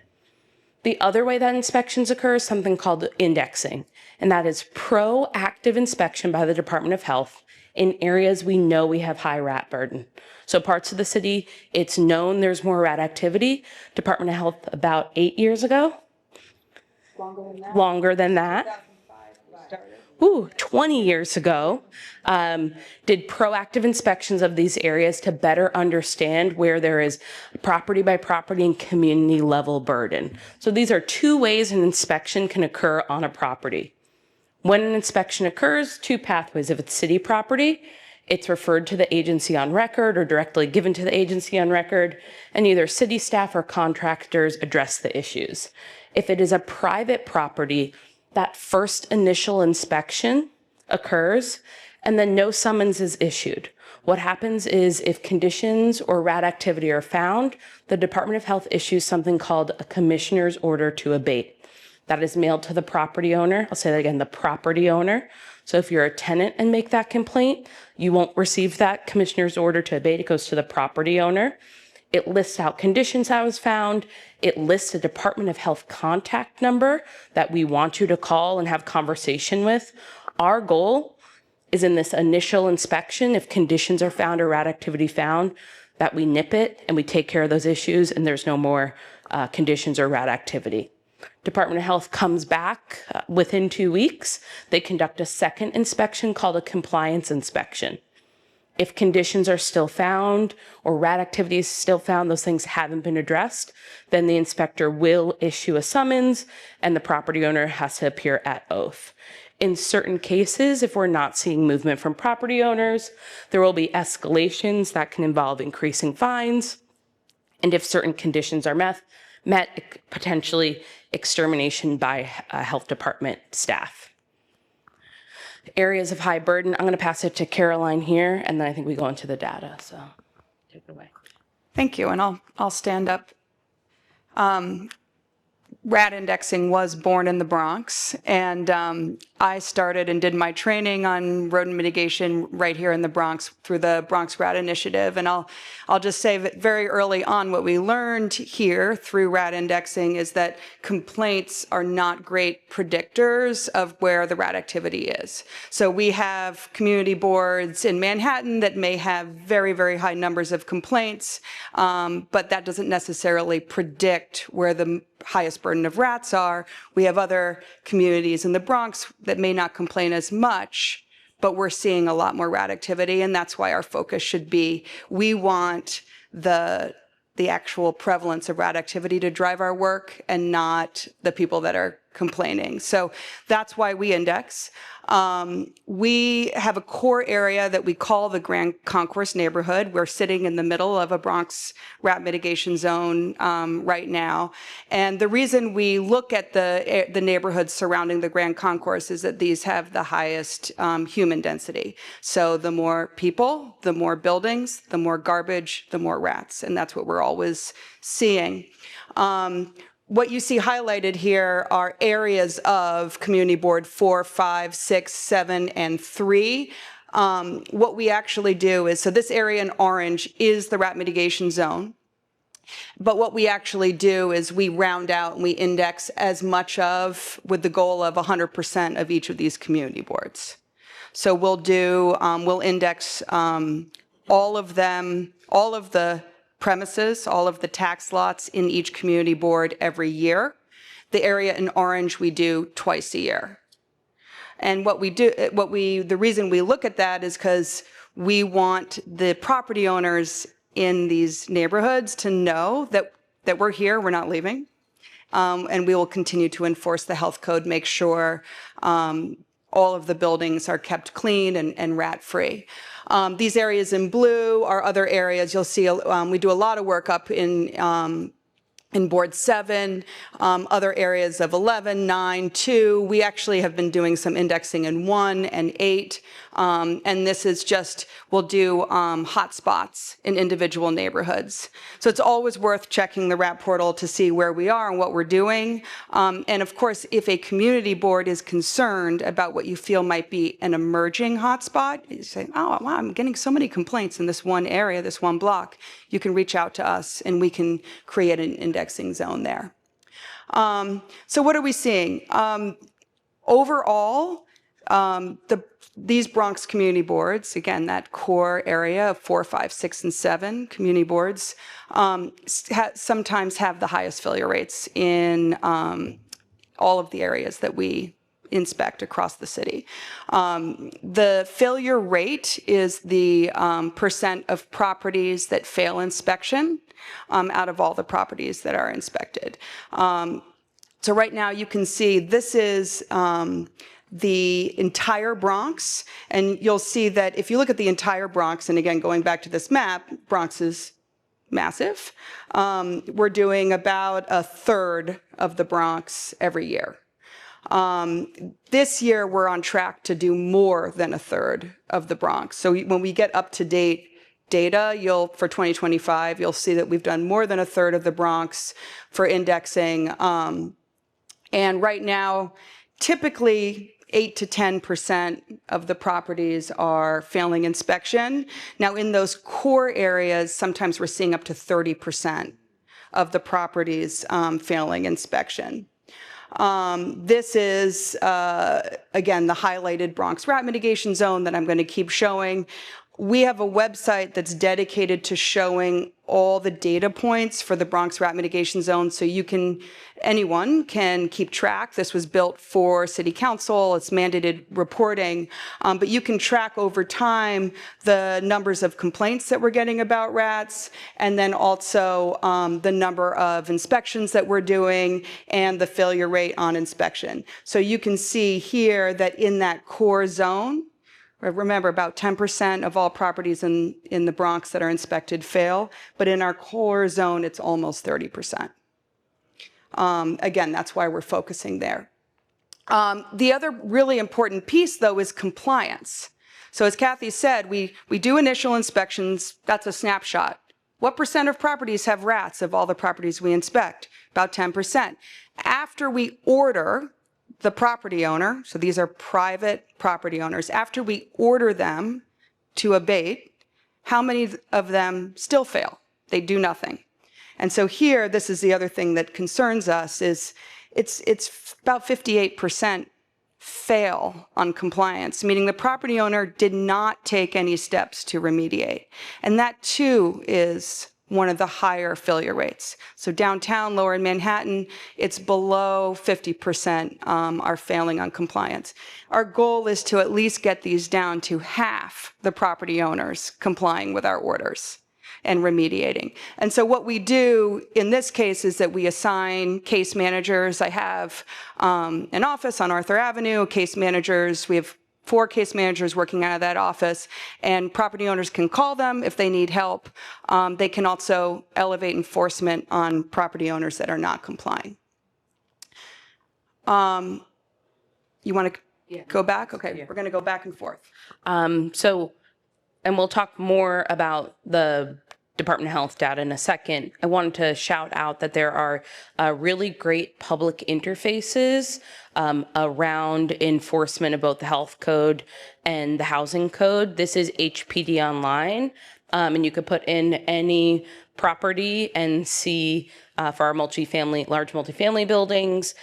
The other way that inspections occur is something called indexing, and that is proactive inspection by the Department of Health in areas we know we have high rat burden. So parts of the city, it's known there's more rat activity. Department of Health about 8 years ago. Longer than that. 20 years ago, did proactive inspections of these areas to better understand where there is property by property and community level burden. So these are two ways an inspection can occur on a property. When an inspection occurs, two pathways. If it's city property, it's referred to the agency on record or directly given to the agency on record, and either city staff or contractors address the issues. If it is a private property, that first initial inspection occurs and then no summons is issued. What happens is if conditions or rat activity are found, the Department of Health issues something called a commissioner's order to abate. That is mailed to the property owner. I'll say that again, the property owner. So if you're a tenant and make that complaint, you won't receive that commissioner's order to abate. It goes to the property owner. It lists out conditions that was found. It lists a Department of Health contact number that we want you to call and have conversation with. Our goal is in this initial inspection, if conditions are found or rat activity found, that we nip it and we take care of those issues and there's no more conditions or rat activity. Department of Health comes back within 2 weeks. They conduct a second inspection called a compliance inspection. If conditions are still found or rat activity is still found, those things haven't been addressed, then the inspector will issue a summons and the property owner has to appear at oath. In certain cases, if we're not seeing movement from property owners, there will be escalations that can involve increasing fines. And if certain conditions are met, potentially extermination by health department staff. areas of high burden. I'm going to pass it to Caroline here, and then I think we go into the data. So take it away. Thank you, and I'll stand up. Rat indexing was born in the Bronx, and I started and did my training on rodent mitigation right here in the Bronx through the Bronx Rat Initiative. And I'll just say that very early on, what we learned here through rat indexing is that complaints are not great predictors of where the rat activity is. So we have community boards in Manhattan that may have very, very high numbers of complaints, but that doesn't necessarily predict where the highest burden of rats are. We have other communities in the Bronx that may not complain as much, but we're seeing a lot more rat activity, and that's why our focus should be, we want the actual prevalence of rat activity to drive our work and not the people that are complaining. So that's why we index. We have a core area that we call the Grand Concourse neighborhood. We're sitting in the middle of a Bronx rat mitigation zone right now. And the reason we look at the neighborhoods surrounding the Grand Concourse is that these have the highest human density. So the more people, the more buildings, the more garbage, the more rats. And that's what we're always seeing. What you see highlighted here are areas of Community Board 4, 5, 6, 7, and 3. What we actually do is, so this area in orange is the rat mitigation zone. But what we actually do is we round out and we index as much of, with the goal of 100% of each of these community boards. So we'll index all of them, all of the premises, all of the tax lots in each community board every year. The area in orange we do twice a year. And the reason we look at that is because we want the property owners in these neighborhoods to know that we're here, we're not leaving. And we will continue to enforce the health code, make sure all of the buildings are kept clean and rat-free. These areas in blue are other areas. You'll see we do a lot of work up in Board 7, other areas of 11, 9, 2. We actually have been doing some indexing in 1 and 8. And this is just, we'll do hotspots in individual neighborhoods. So it's always worth checking the rat portal to see where we are and what we're doing. And of course, if a community board is concerned about what you feel might be an emerging hotspot, you say, oh, wow, I'm getting so many complaints in this one area, this one block. You can reach out to us and we can create an indexing zone there. So what are we seeing? Overall, these Bronx community boards, again, that core area of 4, 5, 6, and 7 community boards, sometimes have the highest failure rates in all of the areas that we inspect across the city. The failure rate is the percent of properties that fail inspection out of all the properties that are inspected. So right now you can see this is the entire Bronx, and you'll see that if you look at the entire Bronx, and again, going back to this map, Bronx is massive. We're doing about a third of the Bronx every year. This year, we're on track to do more than a third of the Bronx. So when we get up-to-date data, for 2025, you'll see that we've done more than a third of the Bronx for indexing. And right now, typically 8 to 10% of the properties are failing inspection. Now, in those core areas, sometimes we're seeing up to 30% of the properties failing inspection. This is, again, the highlighted Bronx rat mitigation zone that I'm going to keep showing. We have a website that's dedicated to showing all the data points for the Bronx rat mitigation zone, so anyone can keep track. This was built for City Council. It's mandated reporting, but you can track over time the numbers of complaints that we're getting about rats, and then also the number of inspections that we're doing and the failure rate on inspection. So you can see here that in that core zone, remember, about 10% of all properties in the Bronx that are inspected fail, but in our core zone, it's almost 30%. Again, that's why we're focusing there. The other really important piece, though, is compliance. So as Kathy said, we do initial inspections. That's a snapshot. What percent of properties have rats of all the properties we inspect? About 10%. After we order the property owner, so these are private property owners, after we order them to abate, how many of them still fail? They do nothing. And so here, this is the other thing that concerns us, is it's about 58% fail on compliance, meaning the property owner did not take any steps to remediate. And that too is one of the higher failure rates. So downtown, lower in Manhattan, it's below 50% are failing on compliance. Our goal is to at least get these down to half the property owners complying with our orders and remediating. And so what we do in this case is that we assign case managers. I have an office on Arthur Avenue, case managers. We have 4 case managers working out of that office, and property owners can call them if they need help. They can also elevate enforcement on property owners that are not complying. You want to go back? Okay, we're going to go back and forth. And we'll talk more about the Department of Health data in a second. I wanted to shout out that there are really great public interfaces around enforcement of both the health code and the housing code. This is HPD Online, and you could put in any property and see for our large multifamily buildings,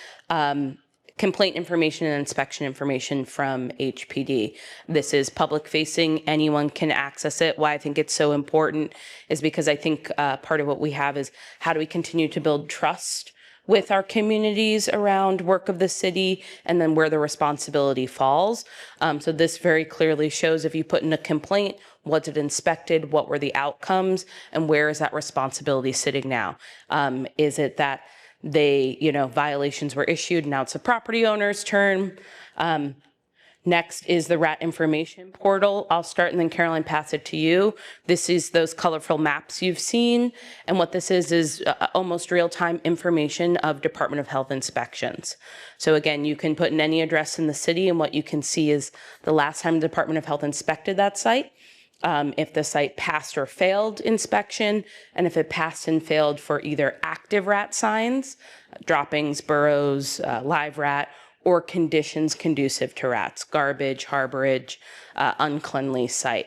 complaint information and inspection information from HPD. This is public facing. Anyone can access it. Why I think it's so important is because I think part of what we have is how do we continue to build trust with our communities around work of the city and then where the responsibility falls. So this very clearly shows if you put in a complaint, was it inspected, what were the outcomes, and where is that responsibility sitting now? Is it that violations were issued, now it's the property owner's turn. Next is the rat information portal. I'll start and then Caroline, pass it to you. This is those colorful maps you've seen. And what this is almost real-time information of Department of Health inspections. So again, you can put in any address in the city and what you can see is the last time the Department of Health inspected that site, if the site passed or failed inspection, and if it passed and failed for either active rat signs, droppings, burrows, live rat, or conditions conducive to rats, garbage, harborage, uncleanly site.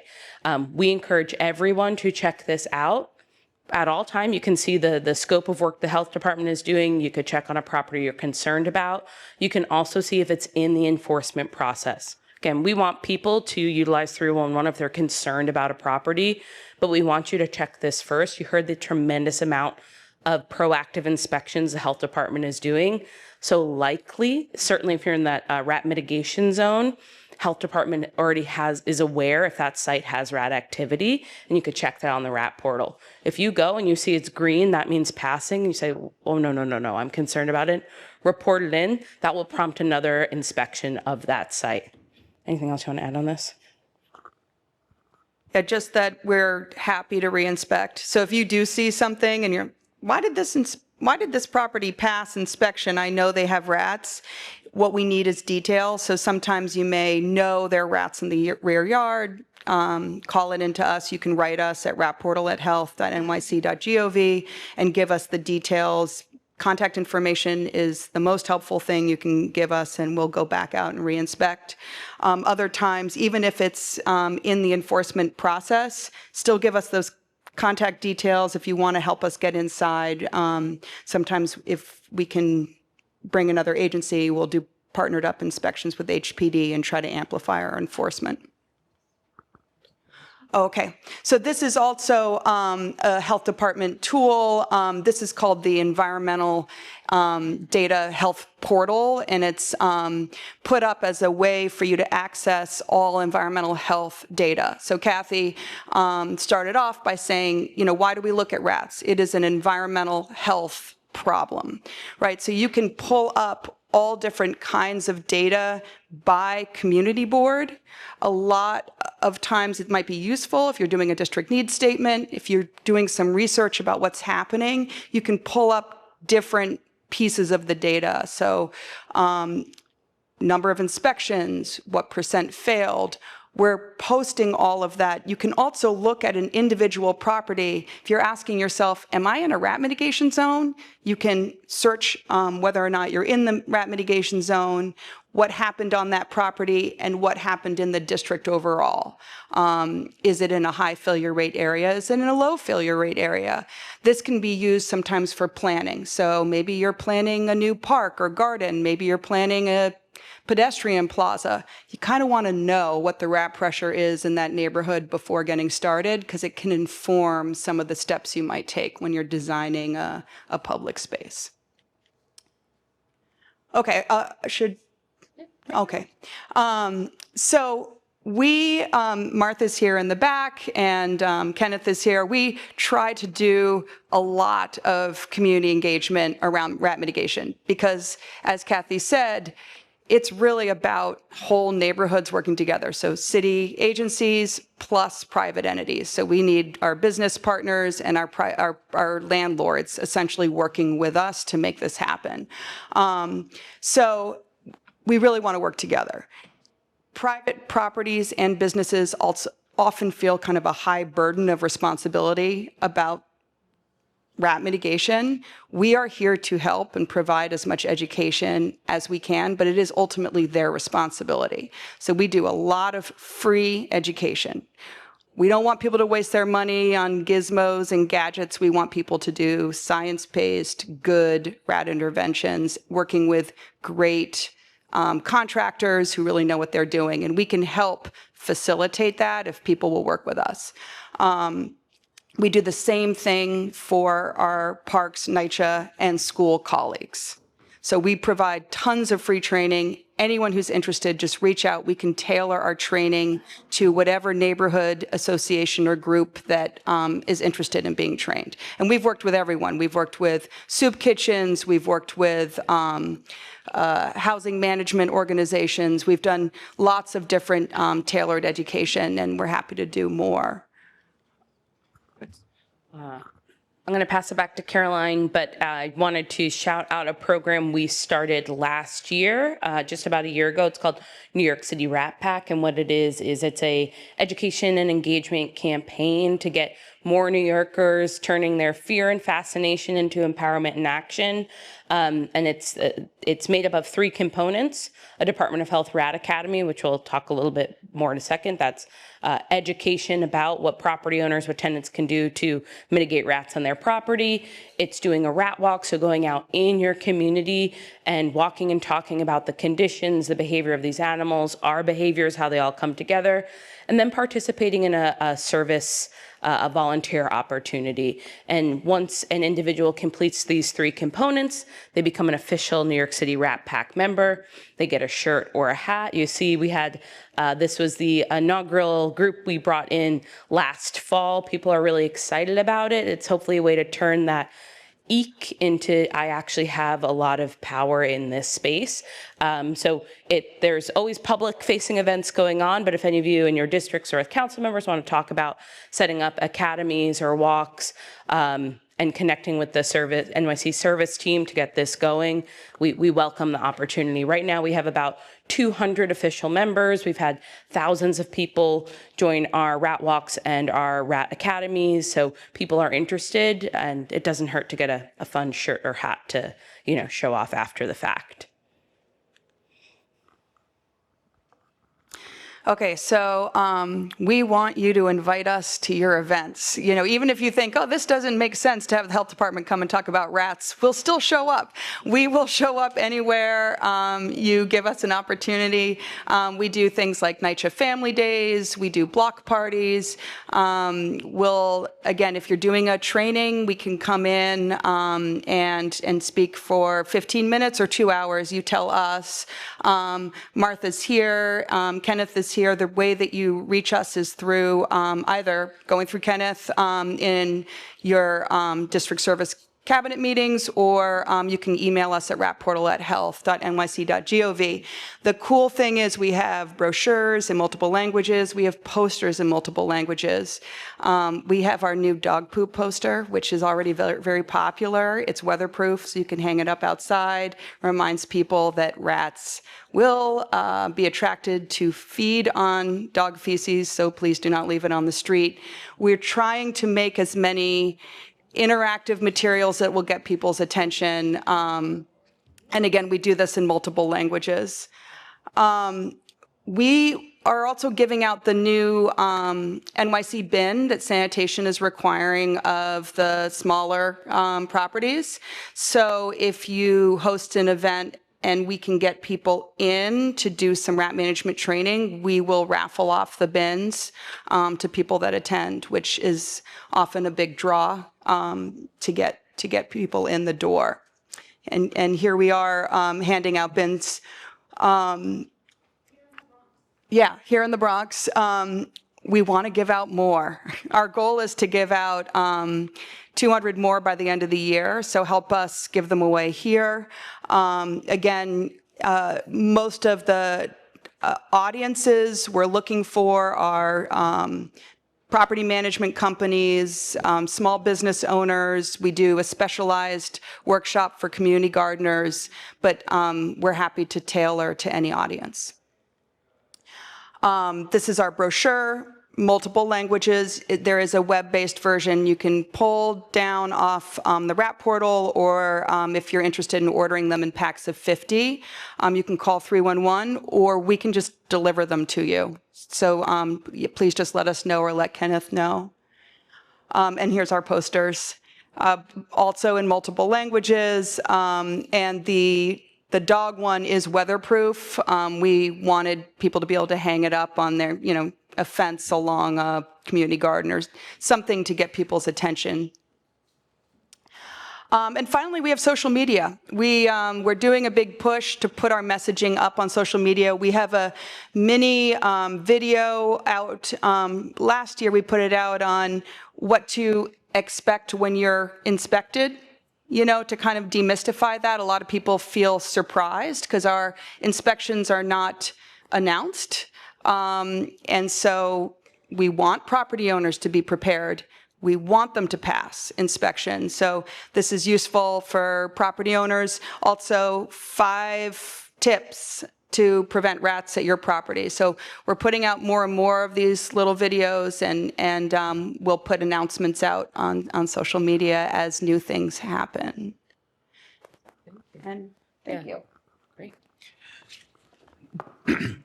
We encourage everyone to check this out. At all time, you can see the scope of work the health department is doing. You could check on a property you're concerned about. You can also see if it's in the enforcement process. Again, we want people to utilize 311 if they're concerned about a property, but we want you to check this first. You heard the tremendous amount of proactive inspections the health department is doing. So likely, certainly if you're in that rat mitigation zone, health department already is aware if that site has rat activity, and you could check that on the rat portal. If you go and you see it's green, that means passing. You say, oh, no, I'm concerned about it. Report it in. That will prompt another inspection of that site. Anything else you want to add on this? Yeah, just that we're happy to reinspect. So if you do see something and you're, why did this property pass inspection? I know they have rats. What we need is detail. So sometimes you may know there are rats in the rear yard. Call it into us. You can write us at ratportal@health.nyc.gov and give us the details. Contact information is the most helpful thing you can give us, and we'll go back out and reinspect. Other times, even if it's in the enforcement process, still give us those contact details if you want to help us get inside. Sometimes if we can bring another agency, we'll do partnered up inspections with HPD and try to amplify our enforcement. Okay, so this is also a health department tool. This is called the Environmental Data Health Portal, and it's put up as a way for you to access all environmental health data. So Kathy started off by saying, why do we look at rats? It is an environmental health problem, right? So you can pull up all different kinds of data by community board. A lot of times it might be useful if you're doing a district needs statement, if you're doing some research about what's happening, you can pull up different pieces of the data. So number of inspections, what percent failed. We're posting all of that. You can also look at an individual property. If you're asking yourself, am I in a rat mitigation zone? You can search whether or not you're in the rat mitigation zone, what happened on that property, and what happened in the district overall. Is it in a high failure rate area? Is it in a low failure rate area? This can be used sometimes for planning. So maybe you're planning a new park or garden. Maybe you're planning a pedestrian plaza. You kind of want to know what the rat pressure is in that neighborhood before getting started, because it can inform some of the steps you might take when you're designing a public space. Okay, okay. So we, Martha's here in the back and Kenneth is here. We try to do a lot of community engagement around rat mitigation because, as Kathy said, it's really about whole neighborhoods working together. So city agencies plus private entities. So we need our business partners and our landlords essentially working with us to make this happen. So we really want to work together. Private properties and businesses also often feel kind of a high burden of responsibility about rat mitigation. We are here to help and provide as much education as we can, but it is ultimately their responsibility. So we do a lot of free education. We don't want people to waste their money on gizmos and gadgets. We want people to do science-based, good rat interventions, working with great contractors who really know what they're doing. And we can help facilitate that if people will work with us. We do the same thing for our parks, NYCHA, and school colleagues. So we provide tons of free training. Anyone who's interested, just reach out. We can tailor our training to whatever neighborhood association or group that is interested in being trained. And we've worked with everyone. We've worked with soup kitchens. We've worked with housing management organizations. We've done lots of different tailored education, and we're happy to do more. I'm going to pass it back to Caroline, but I wanted to shout out a program we started last year, just about a year ago. It's called New York City Rat Pack, and what it is it's a education and engagement campaign to get more New Yorkers turning their fear and fascination into empowerment and action. And it's made up of 3 components: a Department of Health Rat Academy, which we'll talk a little bit more in a second. That's education about what property owners, what tenants can do to mitigate rats on their property. It's doing a rat walk, so going out in your community and walking and talking about the conditions, the behavior of these animals, our behaviors, how they all come together, and then participating in a service, a volunteer opportunity. And once an individual completes these 3 components, they become an official New York City Rat Pack member. They get a shirt or a hat. You see, we had, this was the inaugural group we brought in last fall. People are really excited about it. It's hopefully a way to turn that eke into, I actually have a lot of power in this space. So there's always public facing events going on, but if any of you in your districts or with council members want to talk about setting up academies or walks, and connecting with the NYC service team to get this going, we welcome the opportunity. Right now we have about 200 official members. We've had thousands of people join our rat walks and our rat academies. So people are interested, and it doesn't hurt to get a fun shirt or hat to, show off after the fact. Okay, so we want you to invite us to your events. Even if you think, oh, this doesn't make sense to have the health department come and talk about rats, we'll still show up. We will show up anywhere you give us an opportunity. We do things like NYCHA Family Days. We do block parties. Again, if you're doing a training, we can come in and speak for 15 minutes or 2 hours. You tell us. Martha's here. Kenneth is here. The way that you reach us is through either going through Kenneth in your district service cabinet meetings, or you can email us at ratportal@health.nyc.gov. The cool thing is we have brochures in multiple languages. We have posters in multiple languages. We have our new dog poop poster, which is already very, very popular. It's weatherproof, so you can hang it up outside. Reminds people that rats will be attracted to feed on dog feces, so please do not leave it on the street. We're trying to make as many interactive materials that will get people's attention. And again, we do this in multiple languages. We are also giving out the new NYC bin that sanitation is requiring of the smaller properties. So if you host an event and we can get people in to do some rat management training, we will raffle off the bins to people that attend, which is often a big draw to get people in the door. And here we are handing out bins. Yeah, here in the Bronx. We want to give out more. Our goal is to give out 200 more by the end of the year, so help us give them away here. Again, most of the audiences we're looking for are property management companies, small business owners. We do a specialized workshop for community gardeners, but we're happy to tailor to any audience. This is our brochure, multiple languages. There is a web-based version you can pull down off the rat portal, or if you're interested in ordering them in packs of 50, you can call 311, or we can just deliver them to you. So please just let us know or let Kenneth know. And here's our posters, also in multiple languages, and the dog one is weatherproof. We wanted people to be able to hang it up on their, a fence along a community garden or something to get people's attention. And finally, we have social media. We're doing a big push to put our messaging up on social media. We have a mini video out. Last year, we put it out on what to expect when you're inspected. To kind of demystify that. A lot of people feel surprised because our inspections are not announced. And so we want property owners to be prepared. We want them to pass inspection. So this is useful for property owners. Also, 5 tips to prevent rats at your property. So we're putting out more and more of these little videos, and we'll put announcements out on social media as new things happen. And thank you. Great.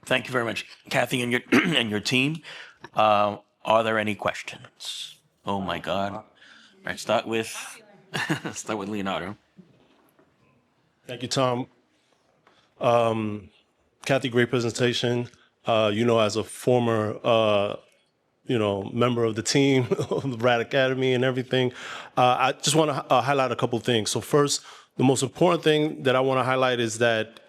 Thank you very much, Kathy and your team. Are there any questions? Oh my God! All right, start with Leonardo. Thank you, Tom. Kathy, great presentation. As a former, member of the team of the Rat Academy and everything, I just want to highlight a couple of things. So first, the most important thing that I want to highlight is that,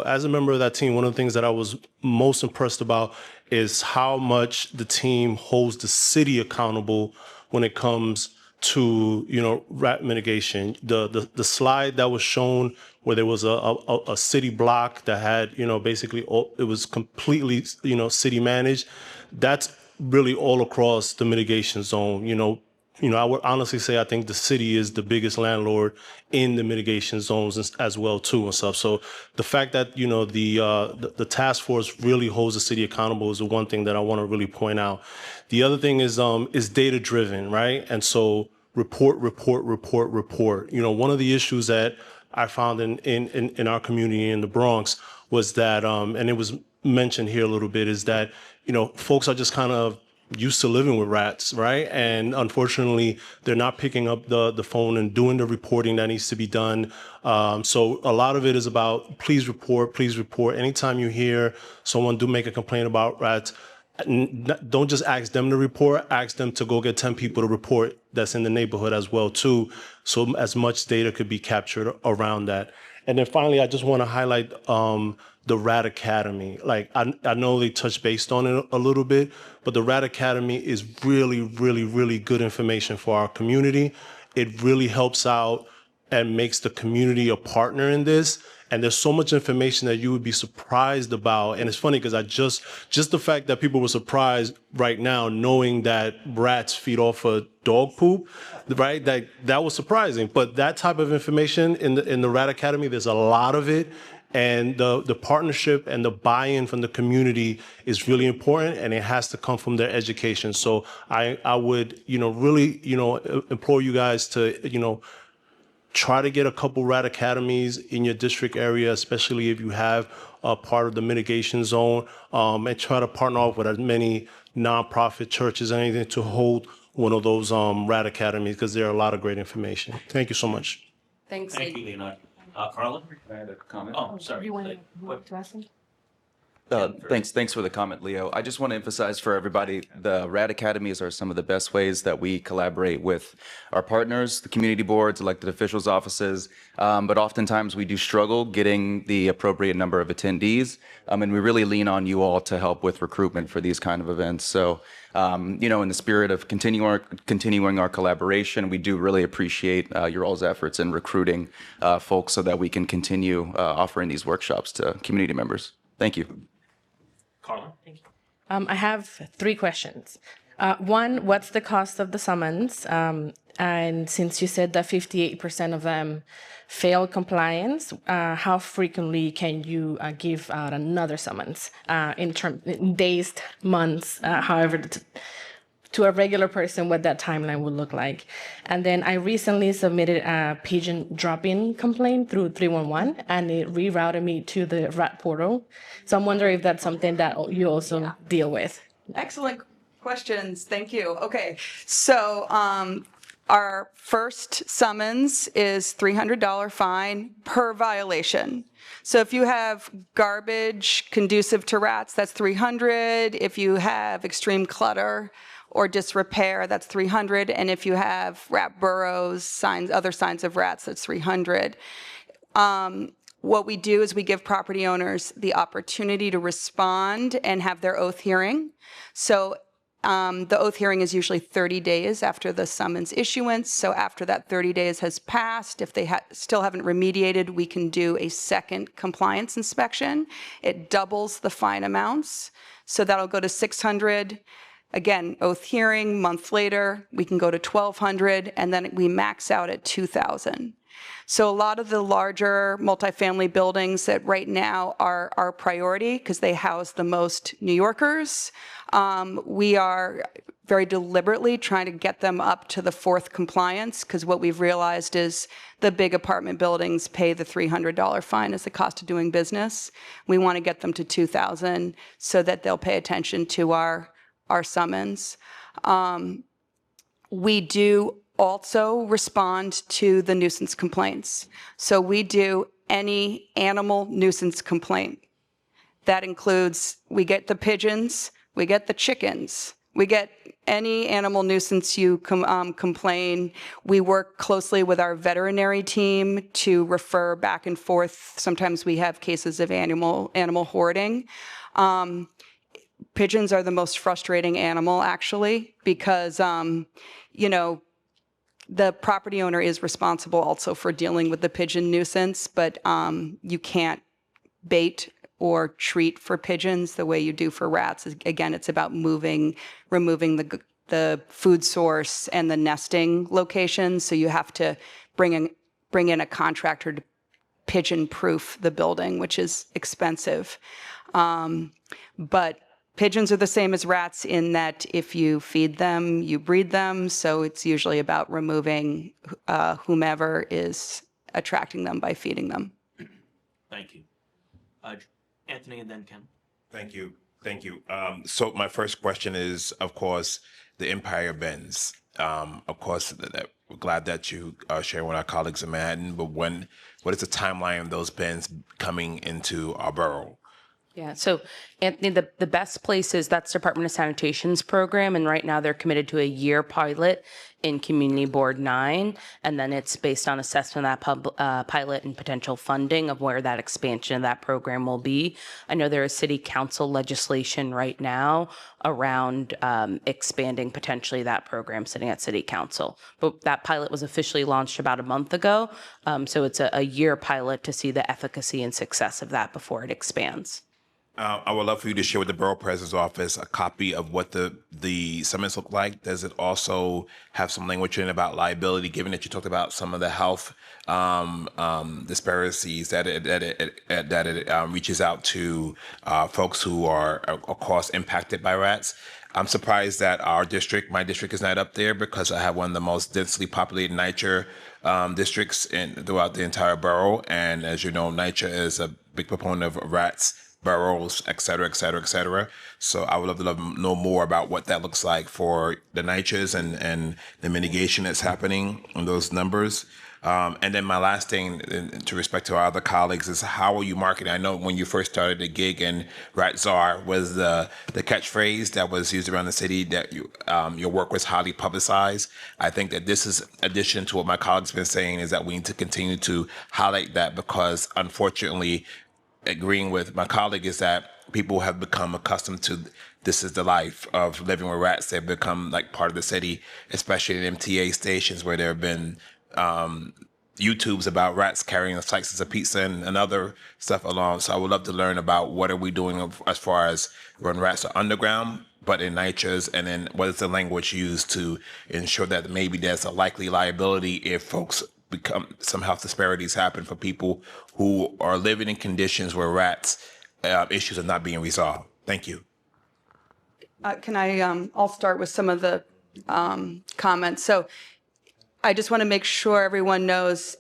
as a member of that team, one of the things that I was most impressed about is how much the team holds the city accountable when it comes to, rat mitigation. The slide that was shown where there was a city block that had, basically it was completely, city managed. That's really all across the mitigation zone. I would honestly say I think the city is the biggest landlord in the mitigation zones as well too and stuff. So the fact that the task force really holds the city accountable is the one thing that I want to really point out. The other thing is data driven, right? And so report. One of the issues that I found in our community in the Bronx was that, and it was mentioned here a little bit, is that folks are just kind of used to living with rats, right? And unfortunately, they're not picking up the phone and doing the reporting that needs to be done. So a lot of it is about please report. Anytime you hear someone do make a complaint about rats, don't just ask them to report, ask them to go get 10 people to report that's in the neighborhood as well too, so as much data could be captured around that. And then finally, I just want to highlight the Rat Academy. Like, I know they touched based on it a little bit, but the Rat Academy is really, really, really good information for our community. It really helps out and makes the community a partner in this. And there's so much information that you would be surprised about. And it's funny because just the fact that people were surprised right now knowing that rats feed off of dog poop, right? That was surprising. But that type of information in the Rat Academy, there's a lot of it. And the partnership and the buy-in from the community is really important, and it has to come from their education. So I would, really, implore you guys to, try to get a couple Rat Academies in your district area, especially if you have a part of the mitigation zone, and try to partner off with as many nonprofit churches and anything to hold one of those Rat Academies, because there are a lot of great information. Thank you so much. Thanks. Thank you, Leonardo. Carla? I had a comment. Oh, sorry. You want to ask him? Thanks for the comment, Leo. I just want to emphasize for everybody, the RAD Academies are some of the best ways that we collaborate with our partners, the community boards, elected officials' offices, but oftentimes we do struggle getting the appropriate number of attendees, and we really lean on you all to help with recruitment for these kind of events. So, in the spirit of continuing our collaboration, we do really appreciate your all's efforts in recruiting folks so that we can continue offering these workshops to community members. Thank you. Carla? I have 3 questions. One, what's the cost of the summons? And since you said that 58% of them fail compliance, how frequently can you give out another summons in days, months, however, to a regular person, what that timeline would look like? And then I recently submitted a pigeon drop-in complaint through 311, and it rerouted me to the rat portal. So I'm wondering if that's something that you also deal with. Excellent questions. Thank you. Okay. So our first summons is $300 fine per violation. So if you have garbage conducive to rats, that's $300. If you have extreme clutter or disrepair, that's $300. And if you have rat burrows, other signs of rats, that's $300. What we do is we give property owners the opportunity to respond and have their oath hearing. So the oath hearing is usually 30 days after the summons issuance. So after that 30 days has passed, if they still haven't remediated, we can do a second compliance inspection. It doubles the fine amounts. So that'll go to $600. Again, oath hearing, month later, we can go to $1,200, and then we max out at $2,000. So a lot of the larger multifamily buildings that right now are our priority because they house the most New Yorkers, we are very deliberately trying to get them up to the 4th compliance, because what we've realized is the big apartment buildings pay the $300 fine as the cost of doing business. We want to get them to $2,000 so that they'll pay attention to our summons. We do also respond to the nuisance complaints. So we do any animal nuisance complaint. That includes, we get the pigeons, we get the chickens, we get any animal nuisance you complain. We work closely with our veterinary team to refer back and forth. Sometimes we have cases of animal hoarding. Pigeons are the most frustrating animal, actually, because, the property owner is responsible also for dealing with the pigeon nuisance, but you can't bait or treat for pigeons the way you do for rats. Again, it's about removing the food source and the nesting location, so you have to bring in a contractor to pigeon-proof the building, which is expensive. But pigeons are the same as rats in that if you feed them, you breed them. So it's usually about removing whomever is attracting them by feeding them. Thank you. Anthony and then Ken. Thank you. So my first question is, of course, the Empire Bends. Of course, we're glad that you share with our colleagues in Manhattan, but what is the timeline of those bends coming into our borough? Yeah, so Anthony, the best place is that's Department of Sanitation's program, and right now they're committed to a year pilot in Community Board 9, and then it's based on assessment of that pilot and potential funding of where that expansion of that program will be. I know there is city council legislation right now around expanding potentially that program sitting at city council, but that pilot was officially launched about a month ago, so it's a year pilot to see the efficacy and success of that before it expands. I would love for you to share with the Borough President's Office a copy of what the summits look like. Does it also have some language in it about liability, given that you talked about some of the health disparities that it reaches out to folks who are, of course, impacted by rats? I'm surprised that my district is not up there because I have one of the most densely populated NYCHA districts throughout the entire borough. And as you know, NYCHA is a big proponent of rats, burrows, et cetera, et cetera, et cetera. So I would love to know more about what that looks like for the NYCHAs and the mitigation that's happening on those numbers. And then my last thing, to respect to our other colleagues, is how are you marketing? I know when you first started the gig, and Rat Czar was the catchphrase that was used around the city, that your work was highly publicized. I think that this is addition to what my colleagues have been saying, is that we need to continue to highlight that, because unfortunately, agreeing with my colleague, is that people have become accustomed to this is the life of living with rats. They've become like part of the city, especially in MTA stations where there have been YouTubes about rats carrying slices of pizza and other stuff along. So I would love to learn about what are we doing as far as when rats are underground, but in NYCHAs, and then what is the language used to ensure that maybe there's a likely liability if folks some health disparities happen for people who are living in conditions where rats issues are not being resolved. Thank you. I'll start with some of the comments. So I just want to make sure everyone knows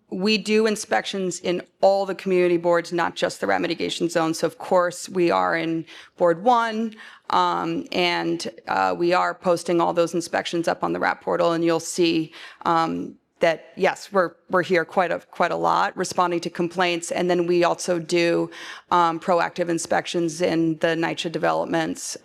we do inspections in all the community boards, not just the rat mitigation zone. So of course we are in Board 1, and we are posting all those inspections up on the rat portal, and you'll see that yes, we're here quite a lot responding to complaints, and then we also do proactive inspections in the NYCHA developments.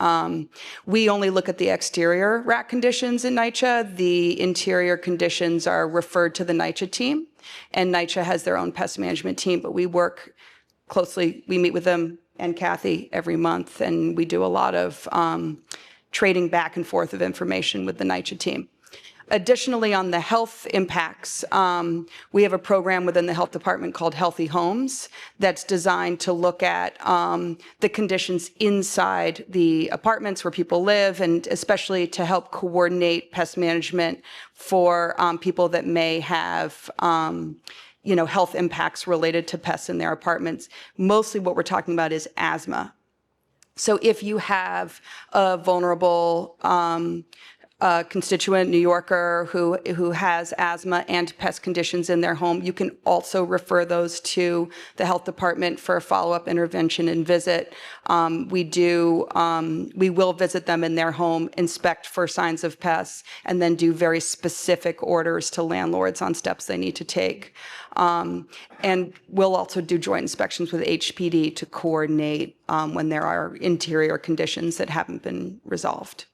We only look at the exterior rat conditions in NYCHA. The interior conditions are referred to the NYCHA team, and NYCHA has their own pest management team, but we work closely. We meet with them and Kathy every month, and we do a lot of trading back and forth of information with the NYCHA team. Additionally, on the health impacts, we have a program within the health department called Healthy Homes that's designed to look at the conditions inside the apartments where people live, and especially to help coordinate pest management for people that may have health impacts related to pests in their apartments. Mostly what we're talking about is asthma. So if you have a vulnerable constituent, New Yorker, who has asthma and pest conditions in their home, you can also refer those to the health department for a follow-up intervention and visit. We will visit them in their home, inspect for signs of pests, and then do very specific orders to landlords on steps they need to take. And we'll also do joint inspections with HPD to coordinate when there are interior conditions that haven't been resolved.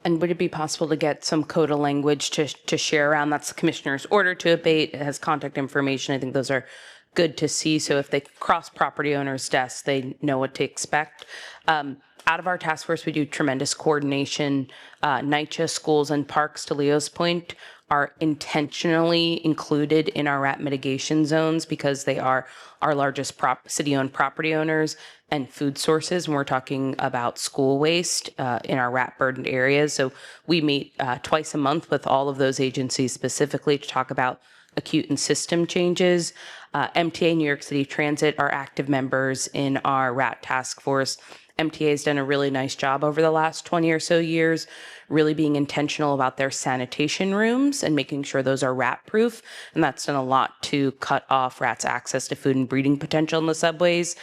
And would it be possible to get some code of language to share around? That's the commissioner's order to abate. It has contact information. I think those are good to see. So if they cross property owners' desks, they know what to expect. Out of our task force, we do tremendous coordination. NYCHA, schools, and parks, to Leo's point, are intentionally included in our rat mitigation zones because they are our largest city-owned property owners and food sources when we're talking about school waste in our rat-burdened areas. So we meet twice a month with all of those agencies specifically to talk about acute and system changes. MTA, New York City Transit, are active members in our rat task force. MTA has done a really nice job over the last 20 or so years, really being intentional about their sanitation rooms and making sure those are rat-proof. And that's done a lot to cut off rats' access to food and breeding potential in the subways.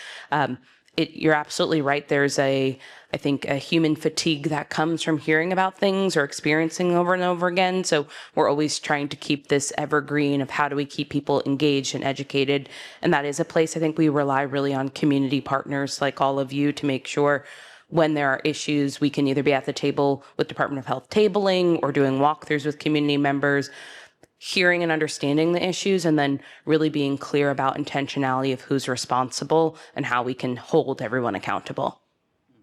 you're absolutely right. There's I think, a human fatigue that comes from hearing about things or experiencing over and over again. So we're always trying to keep this evergreen of how do we keep people engaged and educated. And that is a place I think we rely really on community partners like all of you to make sure when there are issues, we can either be at the table with Department of Health tabling or doing walkthroughs with community members, hearing and understanding the issues, and then really being clear about intentionality of who's responsible and how we can hold everyone accountable.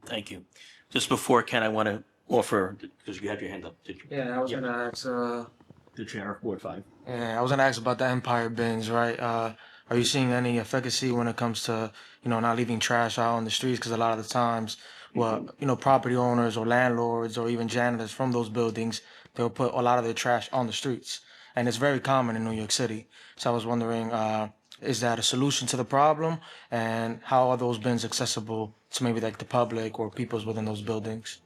Thank you. Just before, Ken, I want to offer, because you had your hand up, did you? Yeah, I was gonna ask. The chair of Ward 5. Yeah, I was gonna ask about the Empire bins, right? Are you seeing any efficacy when it comes to not leaving trash out on the streets? Because a lot of the times, property owners or landlords or even janitors from those buildings, they'll put a lot of their trash on the streets, and it's very common in New York City. So I was wondering, is that a solution to the problem, and how are those bins accessible to maybe like the public or people's within those buildings?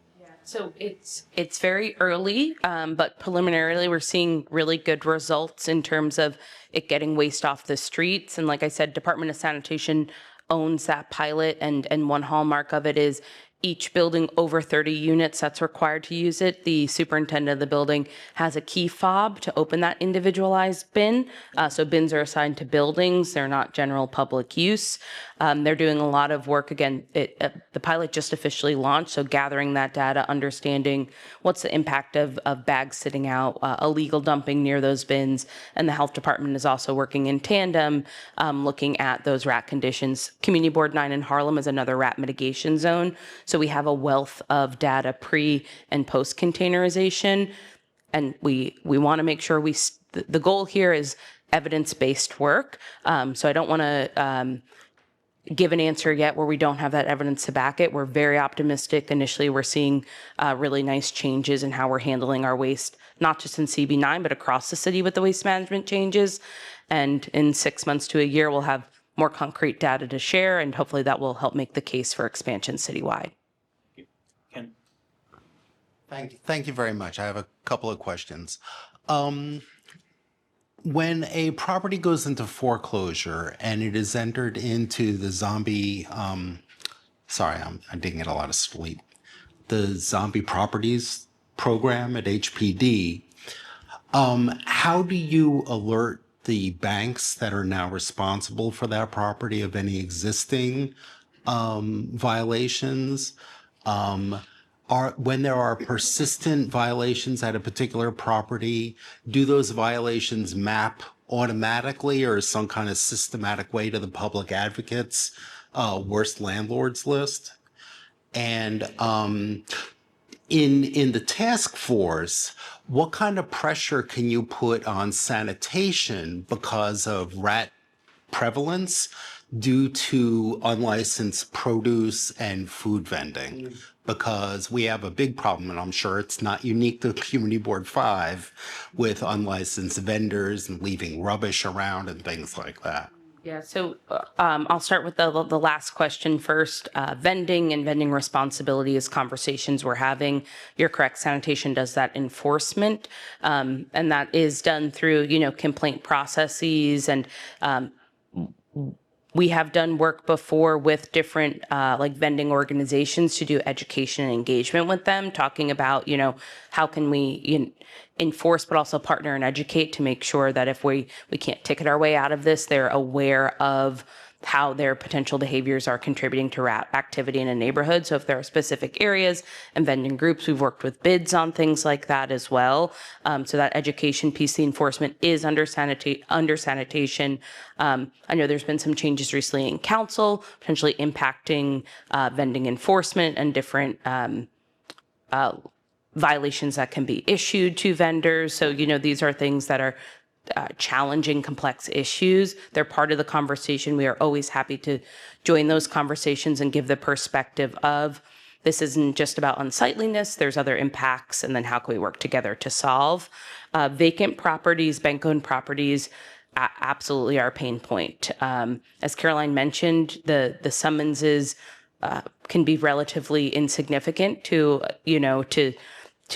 So it's very early, but preliminarily we're seeing really good results in terms of it getting waste off the streets. And like I said, Department of Sanitation owns that pilot, and one hallmark of it is each building over 30 units that's required to use it, the superintendent of the building has a key fob to open that individualized bin. So bins are assigned to buildings. They're not general public use. They're doing a lot of work. Again, the pilot just officially launched, so gathering that data, understanding what's the impact of bags sitting out, illegal dumping near those bins. And the health department is also working in tandem, looking at those rat conditions. Community Board 9 in Harlem is another rat mitigation zone. So we have a wealth of data pre and post containerization. And we want to make sure the goal here is evidence-based work. So I don't want to give an answer yet where we don't have that evidence to back it. We're very optimistic. Initially, we're seeing really nice changes in how we're handling our waste, not just in CB9, but across the city with the waste management changes. And in 6 months to a year, we'll have more concrete data to share, and hopefully that will help make the case for expansion citywide. Ken? Thank you very much. I have a couple of questions. When a property goes into foreclosure and it is entered into the zombie, sorry, I didn't get a lot of sleep, the zombie properties program at HPD, how do you alert the banks that are now responsible for that property of any existing violations? When there are persistent violations at a particular property, do those violations map automatically or some kind of systematic way to the public advocate's worst landlords list? And in the task force, what kind of pressure can you put on sanitation because of rat prevalence due to unlicensed produce and food vending? Because we have a big problem, and I'm sure it's not unique to Community Board 5, with unlicensed vendors and leaving rubbish around and things like that. Yeah, so I'll start with the last question first. Vending and vending responsibility is conversations we're having. You're correct, sanitation does that enforcement, and that is done through, complaint processes, and we have done work before with different vending organizations to do education and engagement with them, talking about, how can we enforce but also partner and educate to make sure that if we can't ticket our way out of this, they're aware of how their potential behaviors are contributing to rat activity in a neighborhood. So if there are specific areas and vending groups, we've worked with bids on things like that as well. So that education piece, the enforcement is under sanitation. I know there's been some changes recently in council, potentially impacting vending enforcement and different violations that can be issued to vendors. So, these are things that are challenging, complex issues. They're part of the conversation. We are always happy to join those conversations and give the perspective of this isn't just about unsightliness, there's other impacts, and then how can we work together to solve. Vacant properties, bank-owned properties, absolutely our pain point. As Caroline mentioned, the summonses can be relatively insignificant to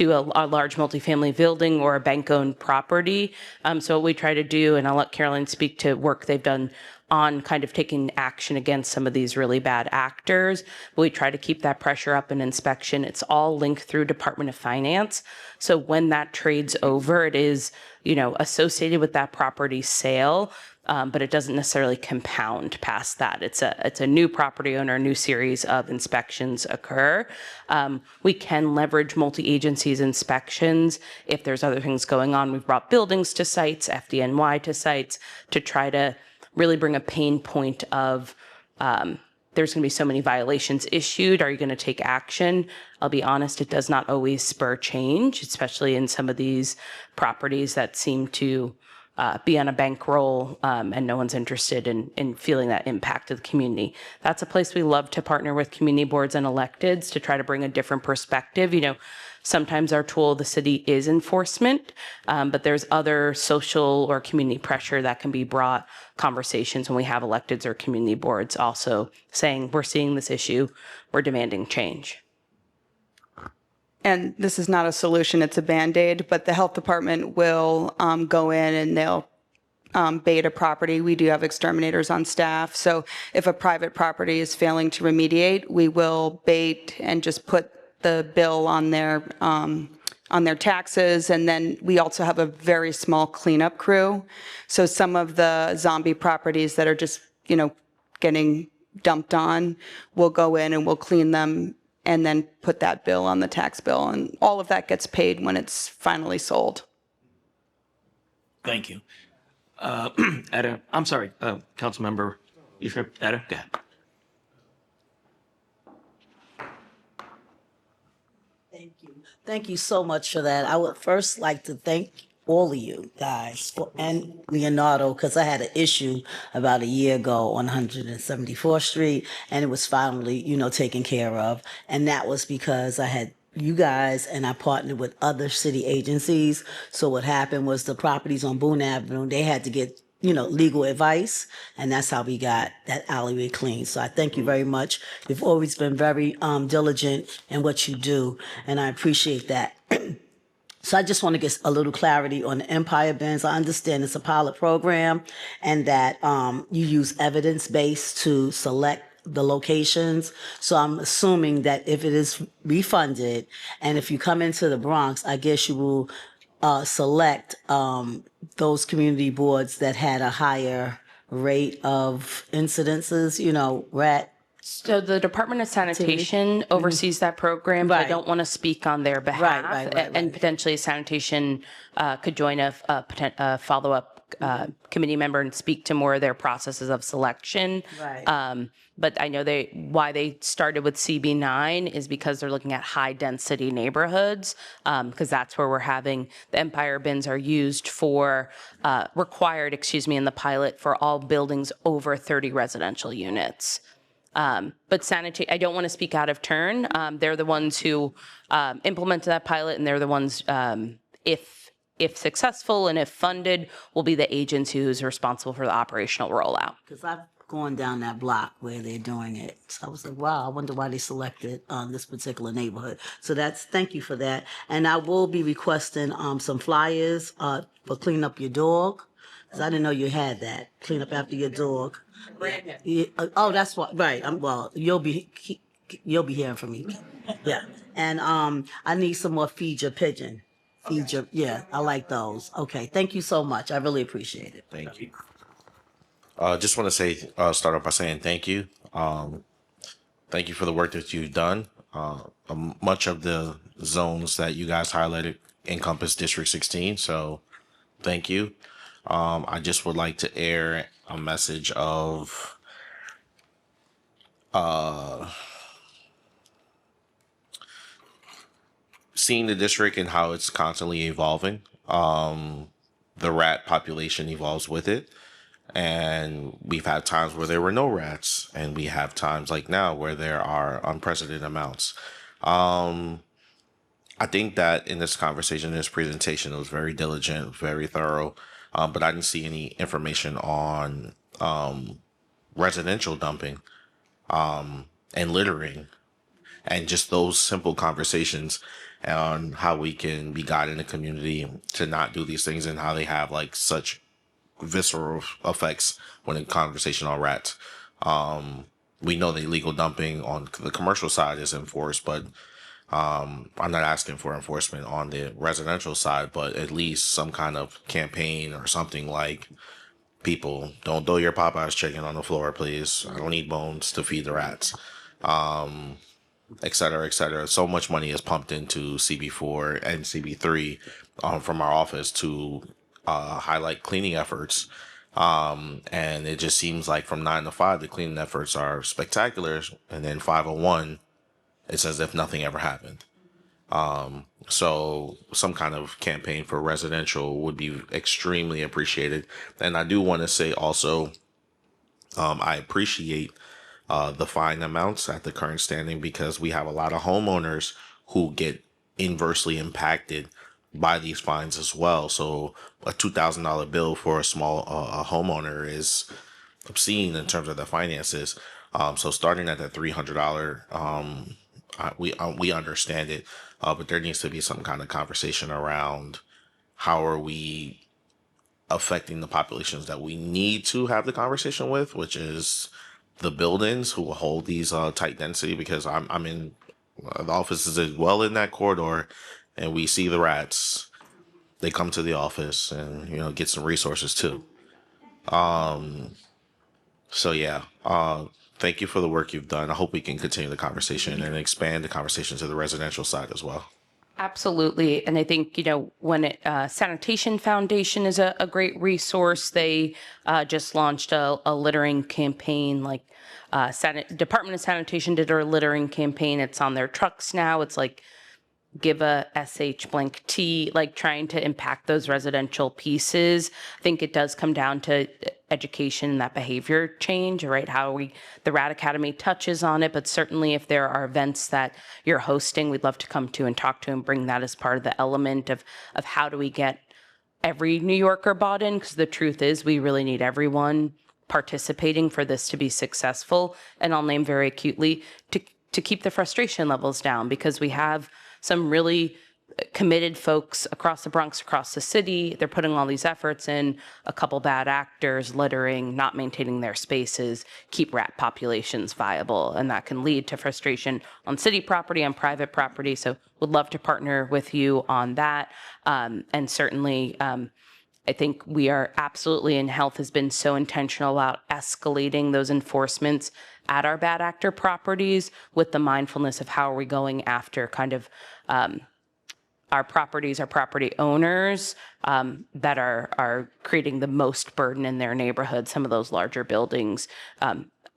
a large multifamily building or a bank-owned property. So what we try to do, and I'll let Caroline speak to work they've done on kind of taking action against some of these really bad actors. But we try to keep that pressure up in inspection. It's all linked through Department of Finance. So when that trades over, it is, associated with that property sale, but it doesn't necessarily compound past that. It's a new property owner, a new series of inspections occur. We can leverage multi-agencies inspections if there's other things going on. We've brought buildings to sites, FDNY to sites, to try to really bring a pain point of there's going to be so many violations issued. Are you going to take action? I'll be honest, it does not always spur change, especially in some of these properties that seem to be on a bankroll and no one's interested in feeling that impact of the community. That's a place we love to partner with community boards and electeds to try to bring a different perspective. Sometimes our tool of the city is enforcement, but there's other social or community pressure that can be brought conversations when we have electeds or community boards also saying, we're seeing this issue, we're demanding change. And this is not a solution, it's a Band-Aid, but the health department will go in and they'll bait a property. We do have exterminators on staff. So if a private property is failing to remediate, we will bait and just put the bill on their taxes. And then we also have a very small cleanup crew. So some of the zombie properties that are just, getting dumped on, we'll go in and we'll clean them and then put that bill on the tax bill. And all of that gets paid when it's finally sold. Thank you. Ada, I'm sorry, Councilmember, Ada, go ahead. Thank you so much for that. I would first like to thank all of you guys and Leonardo, because I had an issue about a year ago on 174th Street, and it was finally, taken care of. And that was because I had you guys and I partnered with other city agencies. So what happened was the properties on Boone Avenue, they had to get legal advice, and that's how we got that alleyway clean. So I thank you very much. You've always been very diligent in what you do, and I appreciate that. So I just want to get a little clarity on the Empire Bins. I understand it's a pilot program and that you use evidence-based to select the locations. So I'm assuming that if it is refunded and if you come into the Bronx, I guess you will select those community boards that had a higher rate of incidences, rat. So the Department of Sanitation oversees that program, but I don't want to speak on their behalf. And potentially sanitation could join a follow-up committee member and speak to more of their processes of selection. But I know why they started with CB9 is because they're looking at high-density neighborhoods, because that's where we're having the Empire Bins are used for, required, in the pilot for all buildings over 30 residential units. But I don't want to speak out of turn. They're the ones who implemented that pilot, and they're the ones, if successful and if funded, will be the agents who's responsible for the operational rollout. Because I've gone down that block where they're doing it. So I was like, wow, I wonder why they selected this particular neighborhood. So thank you for that. And I will be requesting some flyers for clean up your dog. Because I didn't know you had that. Clean up after your dog. Yeah, that's what, right. You'll be hearing from me. Yeah. And I need some more feed your pigeon. Yeah, I like those. Okay, thank you so much. I really appreciate it. Thank you. Just want to say, start off by saying thank you. Thank you for the work that you've done. Much of the zones that you guys highlighted encompass District 16, so thank you. I just would like to air a message of seeing the district and how it's constantly evolving. The rat population evolves with it. And we've had times where there were no rats, and we have times like now where there are unprecedented amounts. I think that in this conversation, this presentation, it was very diligent, very thorough, but I didn't see any information on residential dumping and littering, and just those simple conversations on how we can be guiding the community to not do these things, and how they have like such visceral effects when in conversation on rats. We know that illegal dumping on the commercial side is enforced, but I'm not asking for enforcement on the residential side, but at least some kind of campaign or something like, people, don't throw your Popeye's chicken on the floor, please. I don't need bones to feed the rats. Et cetera, et cetera. So much money is pumped into CB4 and CB3 from our office to highlight cleaning efforts. And it just seems like from 9 to 5, the cleaning efforts are spectacular. And then 5:01, it's as if nothing ever happened. So some kind of campaign for residential would be extremely appreciated. And I do want to say also, I appreciate the fine amounts at the current standing, because we have a lot of homeowners who get inversely impacted by these fines as well. So a $2,000 bill for a small a homeowner is obscene in terms of the finances. So starting at that $300, we understand it, but there needs to be some kind of conversation around how are we affecting the populations that we need to have the conversation with, which is the buildings who will hold these tight density, because I'm in the offices as well in that corridor, and we see the rats. They come to the office and get some resources too. So yeah, thank you for the work you've done. I hope we can continue the conversation and expand the conversation to the residential side as well. Absolutely. And I think, when Sanitation Foundation is a great resource. They just launched a littering campaign, like Department of Sanitation did a littering campaign. It's on their trucks now. It's like, give a SH blank T, like trying to impact those residential pieces. I think it does come down to education and that behavior change, right? The Rat Academy touches on it, but certainly if there are events that you're hosting, we'd love to come to and talk to and bring that as part of the element of how do we get every New Yorker bought in? Because the truth is we really need everyone participating for this to be successful. And I'll name very acutely to keep the frustration levels down, because we have some really committed folks across the Bronx, across the city. They're putting all these efforts in. A couple bad actors, littering, not maintaining their spaces, keep rat populations viable. And that can lead to frustration on city property, on private property. So would love to partner with you on that. And certainly, I think we are absolutely, and health has been so intentional about escalating those enforcements at our bad actor properties with the mindfulness of how are we going after kind of our properties, our property owners that are creating the most burden in their neighborhood, some of those larger buildings.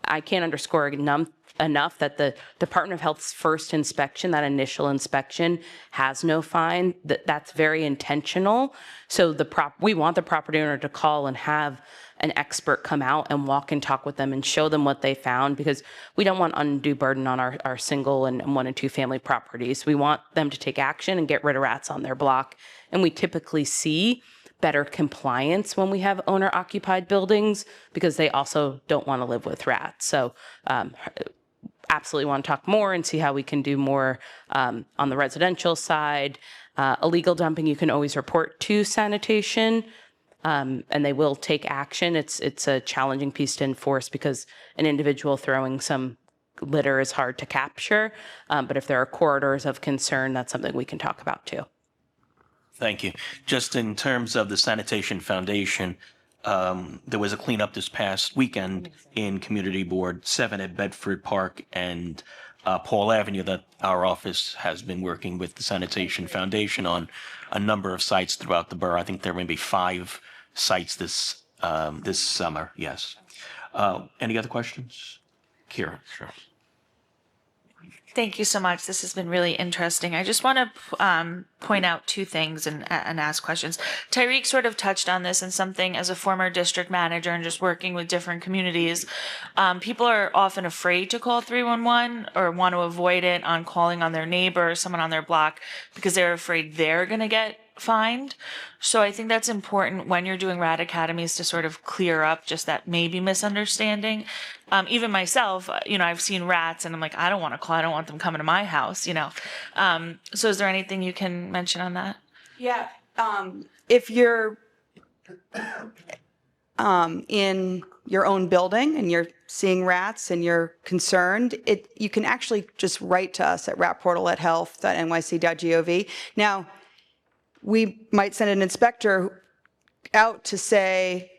I can't underscore enough that the Department of Health's first inspection, that initial inspection, has no fine. That's very intentional. So we want the property owner to call and have an expert come out and walk and talk with them and show them what they found, because we don't want undue burden on our single and 1 and 2 family properties. We want them to take action and get rid of rats on their block. And we typically see better compliance when we have owner occupied buildings, because they also don't want to live with rats. So absolutely want to talk more and see how we can do more on the residential side. Illegal dumping, you can always report to sanitation. And they will take action. It's a challenging piece to enforce, because an individual throwing some litter is hard to capture. But if there are corridors of concern, that's something we can talk about too. Thank you. Just in terms of the Sanitation Foundation, there was a cleanup this past weekend in Community Board 7 at Bedford Park and Paul Avenue that our office has been working with the Sanitation Foundation on a number of sites throughout the borough. I think there may be 5 sites this summer. Yes. Any other questions? Kira, sure. Thank you so much. This has been really interesting. I just want to point out 2 things and ask questions. Tyreek sort of touched on this, and something as a former district manager and just working with different communities, people are often afraid to call 311 or want to avoid it on calling on their neighbor or someone on their block, because they're afraid they're going to get fined. So I think that's important when you're doing rat academies to sort of clear up just that maybe misunderstanding. Even myself, I've seen rats and I'm like, I don't want to call. I don't want them coming to my house, So is there anything you can mention on that? Yeah. If you're in your own building and you're seeing rats and you're concerned, you can actually just write to us at ratportal@health.nyc.gov. Now, we might send an inspector out to say,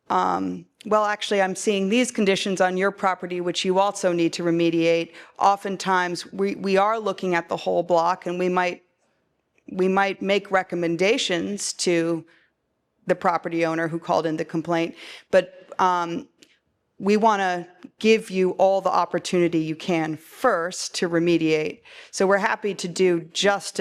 well, actually, I'm seeing these conditions on your property, which you also need to remediate. Oftentimes, we are looking at the whole block, and we might make recommendations to the property owner who called in the complaint, but we want to give you all the opportunity you can first to remediate. So we're happy to do just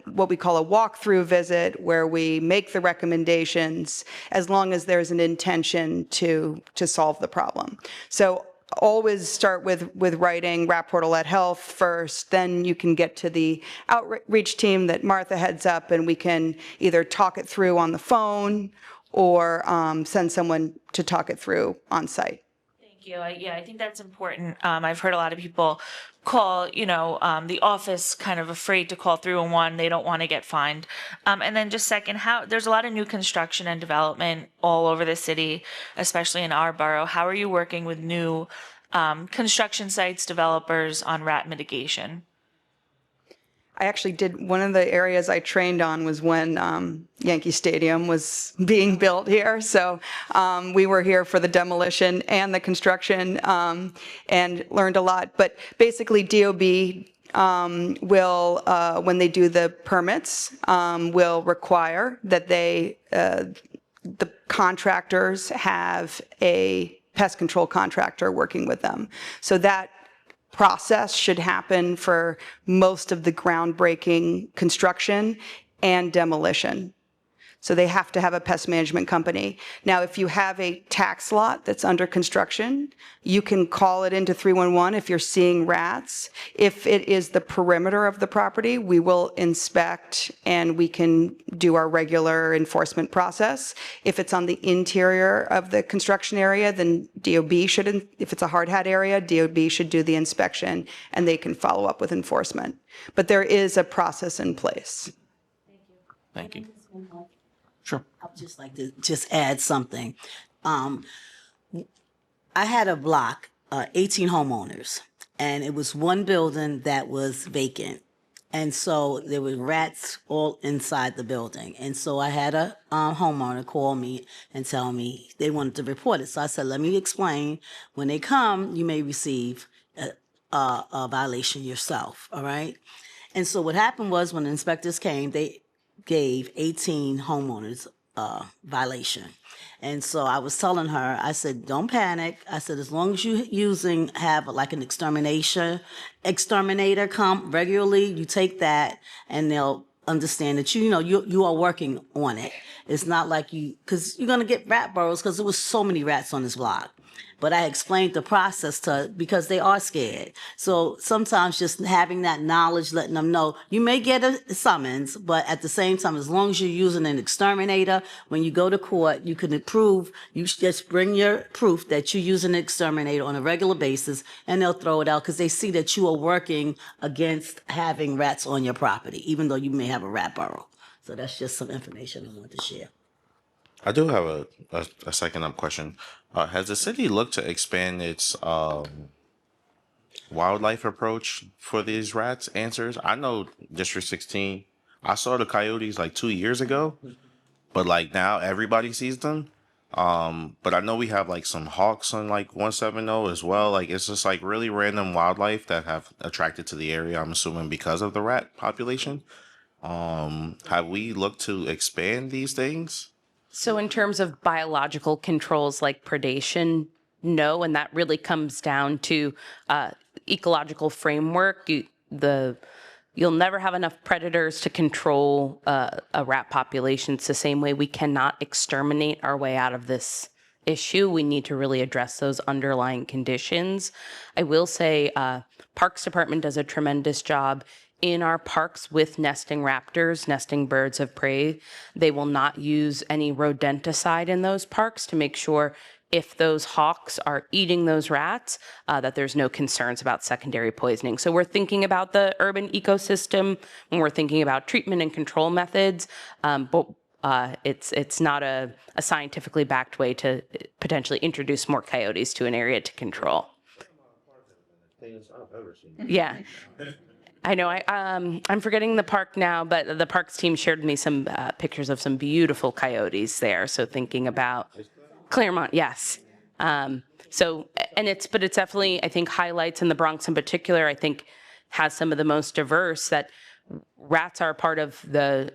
what we call a walkthrough visit where we make the recommendations as long as there's an intention to solve the problem. So always start with writing ratportal@health first, then you can get to the outreach team that Martha heads up, and we can either talk it through on the phone or send someone to talk it through on site. Thank you. I think that's important. I've heard a lot of people call, the office kind of afraid to call 311. They don't want to get fined. And then just second, there's a lot of new construction and development all over the city, especially in our borough. How are you working with new construction sites, developers on rat mitigation? I actually did, one of the areas I trained on was when Yankee Stadium was being built here. So we were here for the demolition and the construction and learned a lot. But basically DOB will, when they do the permits, will require that the contractors have a pest control contractor working with them. So that process should happen for most of the groundbreaking construction and demolition. So they have to have a pest management company. Now, if you have a tax lot that's under construction, you can call it into 311 if you're seeing rats. If it is the perimeter of the property, we will inspect and we can do our regular enforcement process. If it's on the interior of the construction area, then DOB should, if it's a hard hat area, DOB should do the inspection and they can follow up with enforcement. But there is a process in place. Thank you. Sure. I'd just like to add something. I had a block, 18 homeowners, and it was one building that was vacant. And so there were rats all inside the building. And so I had a homeowner call me and tell me they wanted to report it. So I said, let me explain. When they come, you may receive a violation yourself, all right? And so what happened was when the inspectors came, they gave 18 homeowners violation. And so I was telling her, I said, don't panic. I said, as long as you have like an exterminator come regularly, you take that and they'll understand that you are working on it. It's not like because you're going to get rat burrows because there was so many rats on this block. But I explained the process because they are scared. So sometimes just having that knowledge, letting them know, you may get a summons, but at the same time, as long as you're using an exterminator, when you go to court, you can prove, you just bring your proof that you're using an exterminator on a regular basis, and they'll throw it out because they see that you are working against having rats on your property, even though you may have a rat burrow. So that's just some information I wanted to share. I do have a second up question. Has the city looked to expand its wildlife approach for these rats answers? I know District 16, I saw the coyotes like 2 years ago, but like now everybody sees them. But I know we have like some hawks on like 170 as well. Like it's just like really random wildlife that have attracted to the area, I'm assuming because of the rat population. Have we looked to expand these things? So in terms of biological controls like predation, no, and that really comes down to ecological framework. You'll never have enough predators to control a rat population. It's the same way we cannot exterminate our way out of this issue. We need to really address those underlying conditions. I will say Parks Department does a tremendous job in our parks with nesting raptors, nesting birds of prey. They will not use any rodenticide in those parks to make sure if those hawks are eating those rats, that there's no concerns about secondary poisoning. So we're thinking about the urban ecosystem when we're thinking about treatment and control methods, but It's not a scientifically backed way to potentially introduce more coyotes to an area to control. Yeah. I know. I'm forgetting the park now, but the parks team shared with me some pictures of some beautiful coyotes there. So thinking about Claremont, yes. But it's definitely, I think, highlights in the Bronx in particular. I think has some of the most diverse that rats are part of the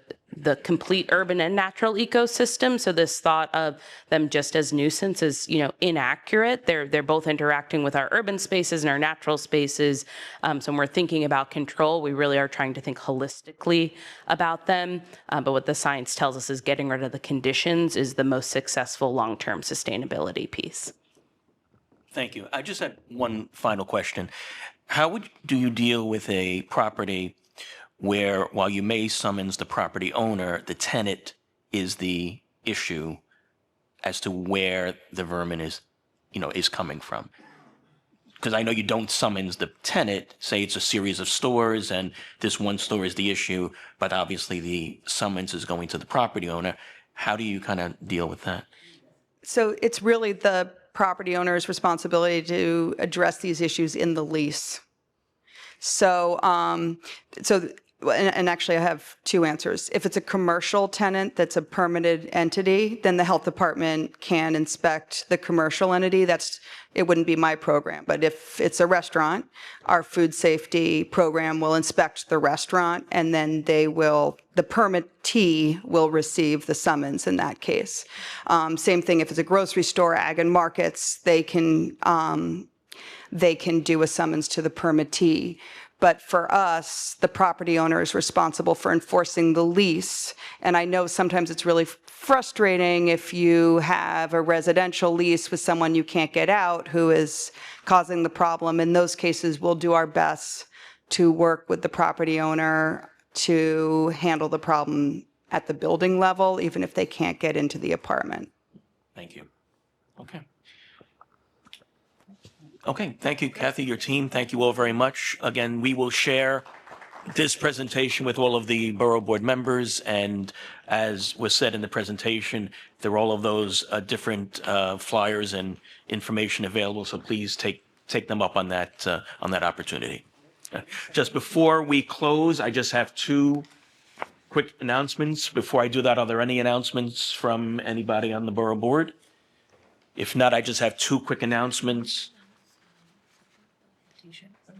complete urban and natural ecosystem. So this thought of them just as nuisance is, inaccurate. They're both interacting with our urban spaces and our natural spaces. So when we're thinking about control, we really are trying to think holistically about them. But what the science tells us is getting rid of the conditions is the most successful long-term sustainability piece. Thank you. I just had one final question. How do you deal with a property where, while you may summons the property owner, the tenant is the issue as to where the vermin is coming from? Because I know you don't summons the tenant, say it's a series of stores and this one store is the issue, but obviously the summons is going to the property owner. How do you kind of deal with that? So it's really the property owner's responsibility to address these issues in the lease. So, and actually I have two answers. If it's a commercial tenant that's a permitted entity, then the health department can inspect the commercial entity. It wouldn't be my program. But if it's a restaurant, our food safety program will inspect the restaurant, and then the permittee will receive the summons in that case. Same thing if it's a grocery store, ag and markets, they can do a summons to the permittee. But for us, the property owner is responsible for enforcing the lease. And I know sometimes it's really frustrating if you have a residential lease with someone you can't get out who is causing the problem. In those cases, we'll do our best to work with the property owner to handle the problem at the building level, even if they can't get into the apartment. Thank you. Okay. Okay, thank you, Kathy, your team. Thank you all very much. Again, we will share this presentation with all of the Borough Board members, and as was said in the presentation, there are all of those different flyers and information available, so please take them up on that opportunity. Just before we close, I just have two quick announcements. Before I do that, are there any announcements from anybody on the Borough Board? If not, I just have two quick announcements.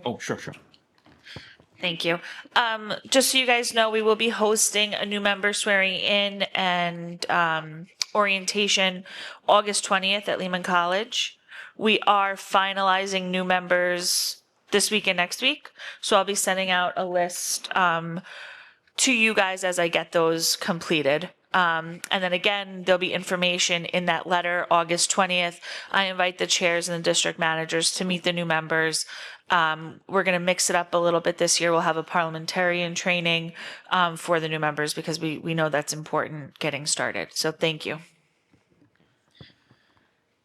Oh, sure. Thank you. Just so you guys know, we will be hosting a new member swearing in and orientation August 20th at Lehman College. We are finalizing new members this week and next week. So I'll be sending out a list to you guys as I get those completed. And then again, there'll be information in that letter, August 20th. I invite the chairs and the district managers to meet the new members. We're going to mix it up a little bit this year. We'll have a parliamentarian training for the new members because we know that's important getting started. So thank you.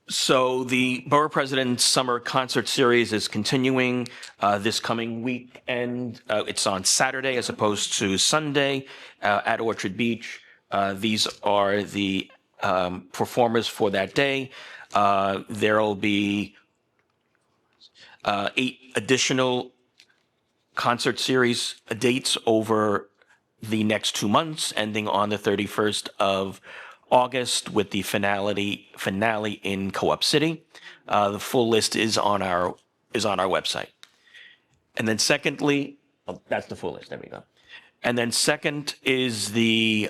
So the Borough President's Summer Concert Series is continuing this coming week, and it's on Saturday as opposed to Sunday at Orchard Beach. These are the performers for that day. There'll be 8 additional concert series dates over the next 2 months, ending on the 31st of August with the finale in Co-op City. The full list is on our website. And then secondly, that's the full list. There we go. And then second is the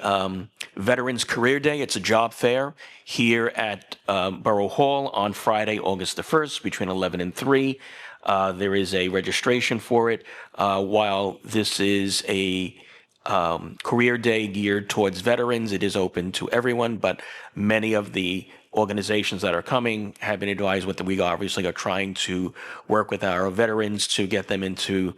Veterans Career Day. It's a job fair here at Borough Hall on Friday, August the 1st, between 11 and 3. There is a registration for it. While this is a career day geared towards veterans, it is open to everyone, but many of the organizations that are coming have been advised with that we obviously are trying to work with our veterans to get them into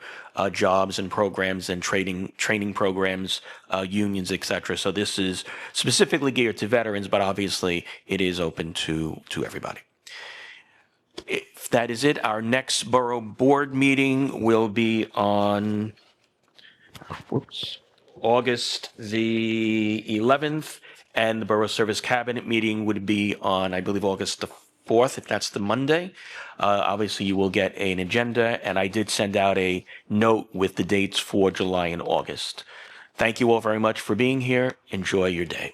jobs and programs and training programs, unions, etc. So this is specifically geared to veterans, but obviously it is open to everybody. If that is it, our next Borough Board meeting will be on August the 11th And the Borough Service Cabinet meeting would be on, I believe, August the 4th, if that's the Monday. Obviously, you will get an agenda, and I did send out a note with the dates for July and August. Thank you all very much for being here. Enjoy your day.